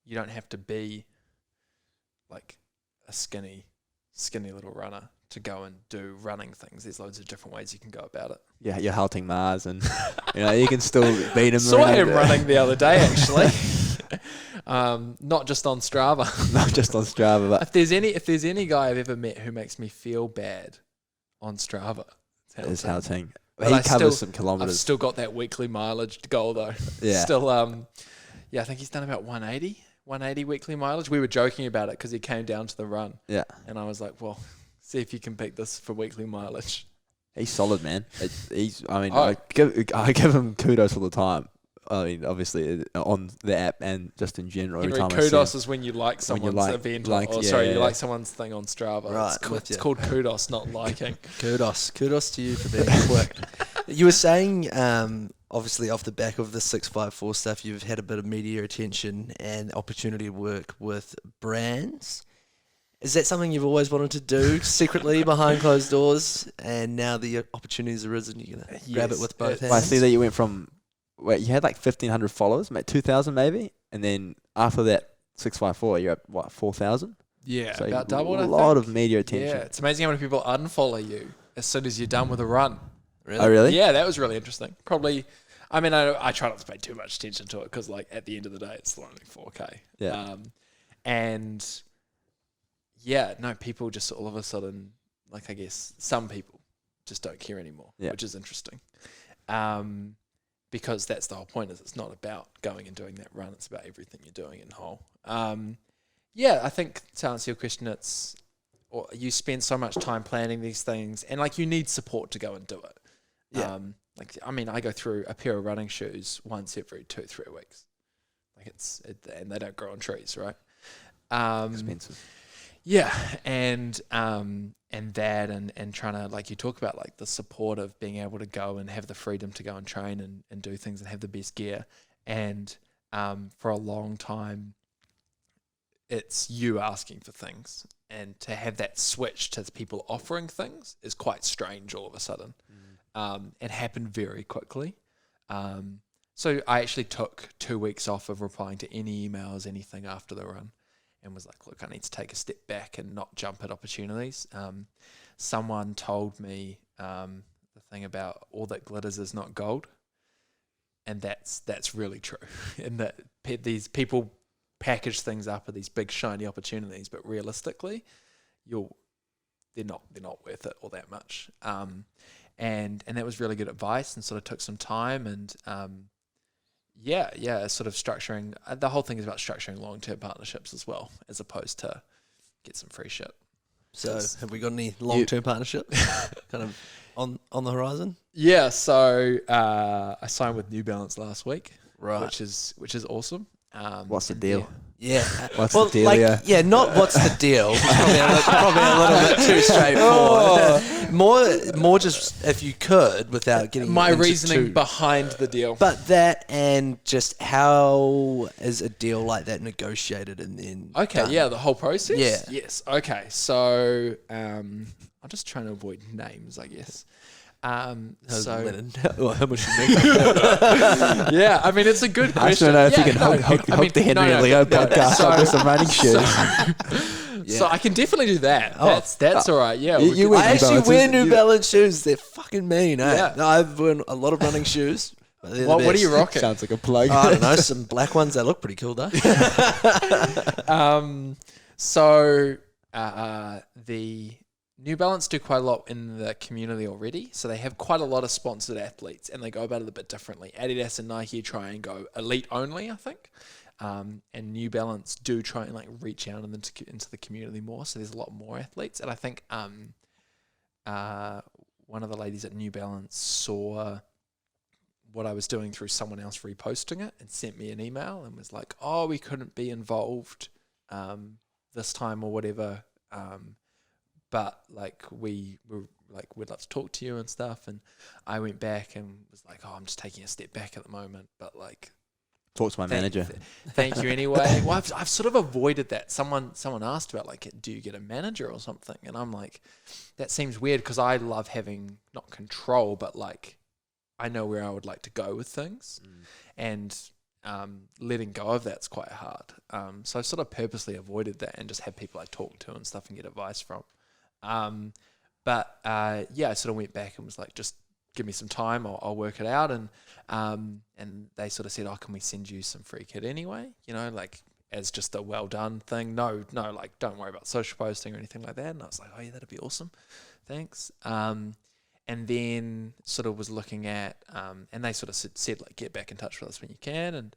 C: you don't have to be like a skinny little runner to go and do running things. There's loads of different ways you can go about it.
A: Yeah, you're halting Mars and you can still beat him.
C: Saw him running the other day actually. Not just on Strava.
A: Not just on Strava, but
C: if there's any guy I've ever met who makes me feel bad on Strava,
A: it's halting.
C: But
A: He covers some kilometers.
C: I've still got that weekly mileage goal though.
A: Yeah.
C: Still, I think he's done about 180 weekly mileage. We were joking about it because he came down to the run.
A: Yeah.
C: And I was like, well, see if you can pick this for weekly mileage.
A: He's solid, man. I give him kudos all the time. I mean, obviously on the app and just in general.
C: Henry,
A: every time
C: kudos is when you like someone's event, you like someone's thing on Strava.
B: Right,
C: it's called kudos, not liking.
B: Kudos to you for being quick. You were saying, obviously off the back of the 654 stuff, you've had a bit of media attention and opportunity to work with brands. Is that something you've always wanted to do secretly behind closed doors, and now the opportunity's arisen, you're going to grab it with both hands?
A: I see that you went from, you had like 1,500 followers, 2,000 maybe, and then after that 654, you're at 4,000?
C: Yeah,
A: so
C: about doubled, I think.
A: A lot of media attention.
C: Yeah, it's amazing how many people unfollow you as soon as you're done with a run.
B: Really?
A: Oh, really?
C: Yeah, that was really interesting. Probably, I mean, I try not to pay too much attention to it because like at the end of the day, it's still only 4K.
A: Yeah.
C: And yeah, no, people just all of a sudden, like I guess some people just don't care anymore, which is interesting. Because that's the whole point is it's not about going and doing that run. It's about everything you're doing in whole. I think to answer your question, you spend so much time planning these things and like you need support to go and do it.
B: Yeah.
C: I go through a pair of running shoes once every 2-3 weeks. Like and they don't grow on trees, right?
A: Expensive.
C: Yeah, and that and trying to, like you talk about, like the support of being able to go and have the freedom to go and train and do things and have the best gear. And for a long time, it's you asking for things. And to have that switch to people offering things is quite strange all of a sudden. It happened very quickly. So I actually took 2 weeks off of replying to any emails, anything after the run. And was like, look, I need to take a step back and not jump at opportunities. Someone told me the thing about all that glitters is not gold. And that's really true. And that these people package things up as these big shiny opportunities, but realistically, they're not worth it all that much. And that was really good advice and sort of took some time and sort of structuring. The whole thing is about structuring long-term partnerships as well, as opposed to get some free shit.
B: So have we got any long-term partnerships kind of on the horizon?
C: Yeah, so I signed with New Balance last week,
B: right?
C: Which is awesome.
A: What's the
C: and
A: deal?
B: Yeah.
A: What's the deal?
B: Not what's the deal. Probably a little bit too straightforward. More just if you could without getting
C: My
B: into
C: reasoning
B: too-
C: behind the deal.
B: But that and just how is a deal like that negotiated and then
C: Okay,
B: done?
C: yeah, the whole process?
B: Yeah.
C: Yes. Okay, so I'm just trying to avoid names, I guess. So
B: Lennon. Well, how much you make?
C: yeah, I mean it's a good
A: I just
C: question.
A: don't know if
C: Yeah,
A: you can
C: no,
A: hook
C: I mean,
A: the Henry and Leo podcast up with some running shoes.
C: So I can definitely do that.
B: Oh.
C: That's all right. Yeah,
A: You-
C: we
A: you
C: can-
A: win.
B: I actually
A: Balances.
B: wear New
A: You-
B: Balance shoes. They're fucking mean, eh?
C: Yeah.
B: No, I've worn a lot of running shoes. But they're the
C: What are
B: best.
C: you rocking?
A: Sounds like a plug.
B: I don't know, some black ones that look pretty cool though.
C: So the New Balance do quite a lot in the community already. So they have quite a lot of sponsored athletes, and they go about it a bit differently. Adidas and Nike try and go elite only, I think. And New Balance do try and like reach out into the community more. So there's a lot more athletes, and I think one of the ladies at New Balance saw what I was doing through someone else reposting it and sent me an email and was like, "Oh, we couldn't be involved this time or whatever, but like we were like we'd love to talk to you and stuff." And I went back and was like, "Oh, I'm just taking a step back at the moment, but like."
A: Talk to my manager.
C: Thank you anyway. Well, I've sort of avoided that. Someone asked about like, do you get a manager or something? And I'm like, that seems weird because I love having not control, but like I know where I would like to go with things, and letting go of that's quite hard. So I sort of purposely avoided that and just had people I talk to and stuff and get advice from. But I sort of went back and was like, just give me some time, I'll work it out. And they sort of said, oh, can we send you some free kit anyway? You know, like as just a well done thing. No, like don't worry about social posting or anything like that. And I was like, oh yeah, that'd be awesome. Thanks. And then sort of was looking at, and they sort of said like, get back in touch with us when you can.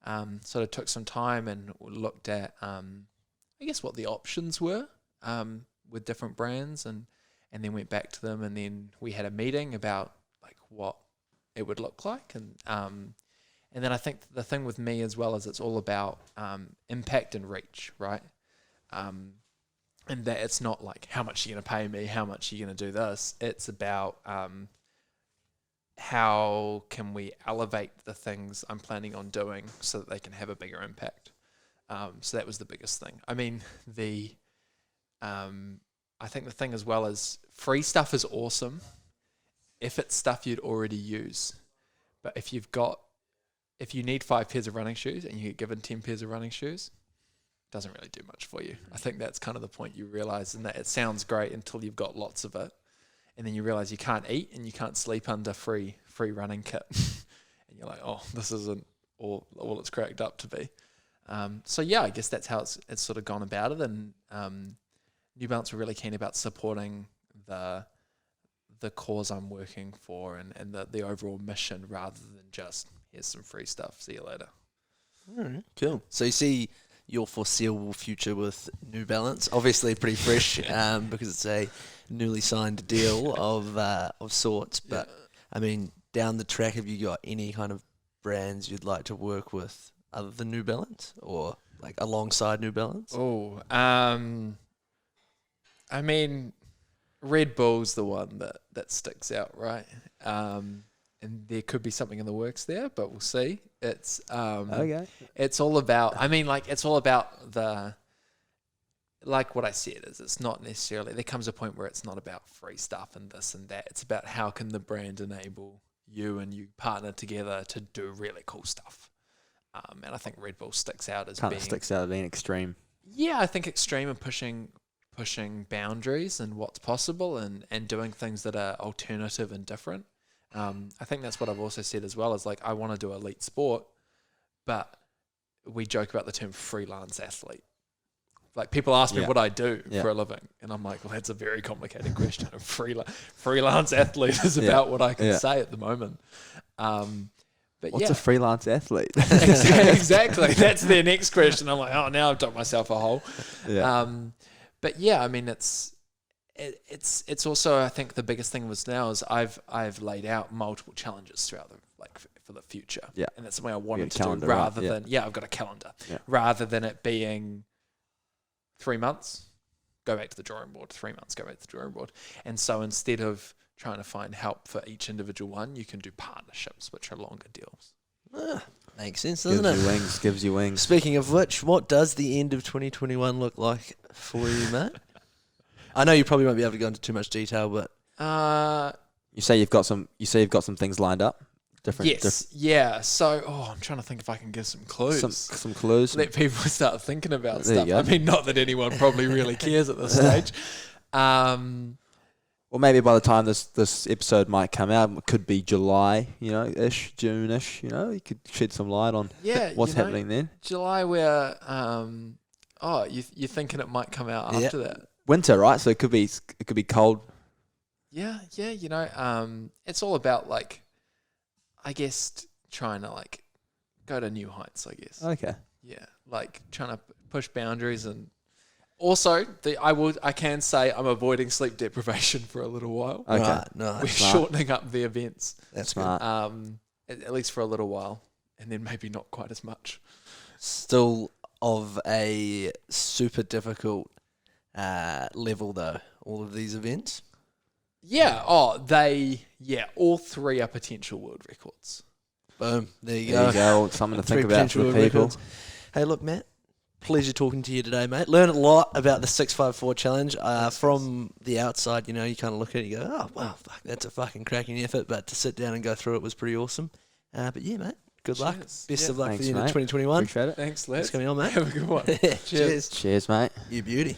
C: And sort of took some time and looked at, I guess what the options were with different brands, and then went back to them, and then we had a meeting about like what it would look like, and then I think the thing with me as well is it's all about impact and reach, right? And that it's not like how much you're going to pay me, how much you're going to do this. It's about how can we elevate the things I'm planning on doing so that they can have a bigger impact. So that was the biggest thing. I mean, I think the thing as well is free stuff is awesome if it's stuff you'd already use. But if you need 5 pairs of running shoes and you get given 10 pairs of running shoes, it doesn't really do much for you. I think that's kind of the point you realize, and that it sounds great until you've got lots of it. And then you realize you can't eat and you can't sleep under free running kit. And you're like, oh, this isn't all it's cracked up to be. So yeah, I guess that's how it's sort of gone about it. And New Balance were really keen about supporting the cause I'm working for and the overall mission, rather than just here's some free stuff, see you later.
B: All right, cool. So you see your foreseeable future with New Balance, obviously pretty fresh, because it's a newly signed deal of sorts. But I mean, down the track, have you got any kind of brands you'd like to work with other than New Balance, or like alongside New Balance?
C: Oh, I mean, Red Bull's the one that sticks out, right? And there could be something in the works there, but we'll see. It's
A: Okay.
C: It's all about. I mean, like it's all about like what I said is it's not necessarily. There comes a point where it's not about free stuff and this and that. It's about how can the brand enable you and you partner together to do really cool stuff. And I think Red Bull sticks out as
A: being extreme.
C: Yeah, I think extreme and pushing boundaries and what's possible and doing things that are alternative and different. I think that's what I've also said as well, is like I want to do elite sport, but we joke about the term freelance athlete. Like people ask me what I do for a living, and I'm like, well, that's a very complicated question. A freelance athlete is about what I can say at the moment. But
A: what's a freelance athlete?
C: Exactly. That's their next question. I'm like, oh, now I've dug myself a hole.
A: Yeah.
C: But yeah, I mean, it's also, I think the biggest thing was now is I've laid out multiple challenges throughout the for the future.
A: Yeah.
C: And that's something I
A: You
C: wanted
A: got a
C: to do
A: calendar,
C: rather
A: right, yeah.
C: than, I've got a calendar.
A: Yeah.
C: Rather than it being 3 months, go back to the drawing board, 3 months, go back to the drawing board. And so instead of trying to find help for each individual one, you can do partnerships, which are longer deals.
B: Makes sense, doesn't
A: Gives you wings.
B: Speaking of which, what does the end of 2021 look like for you, Matt? I know you probably won't be able to go into too much detail, but
A: You say you've got some things lined up.
C: Yeah. So, I'm trying to think if I can give some clues.
A: Some clues.
C: Let people start thinking about
A: There you
C: stuff.
A: go.
C: I mean, not that anyone probably really cares at this stage.
A: Well, maybe by the time this episode might come out, it could be July, June-ish. You could shed some light on what's happening then.
C: July, where you're thinking it might come out after that.
A: Winter, right? So it could be cold.
C: Yeah. It's all about like, I guess trying to like go to new heights. I guess.
A: Okay.
C: Yeah, like trying to push boundaries, and also I can say I'm avoiding sleep deprivation for a little while.
A: Okay.
B: right, nice.
C: We're shortening up the events.
B: That's
A: Smart.
C: At least for a little while, and then maybe not quite as much.
B: Still of a super difficult level though, all of these events.
C: Yeah. All three are potential world records.
B: Boom. There you
A: There
B: go.
A: you go. Something to
B: Three
A: think about for
B: potential
A: the
B: world
A: people.
B: records. Hey, look, Matt. Pleasure talking to you today, mate. Learned a lot about the 654 challenge. From the outside, you kind of look at it and go, oh, wow, fuck, that's a fucking cracking effort. But to sit down and go through it was pretty awesome. But yeah, mate, good luck.
C: Cheers.
B: Best
C: Yeah.
B: of luck
A: Thanks,
B: for the end of
A: mate.
B: 2021.
A: Appreciate it.
C: Thanks, Les.
B: What's going on, mate?
C: Have a good one.
B: Cheers.
A: Cheers, mate.
B: You beauty.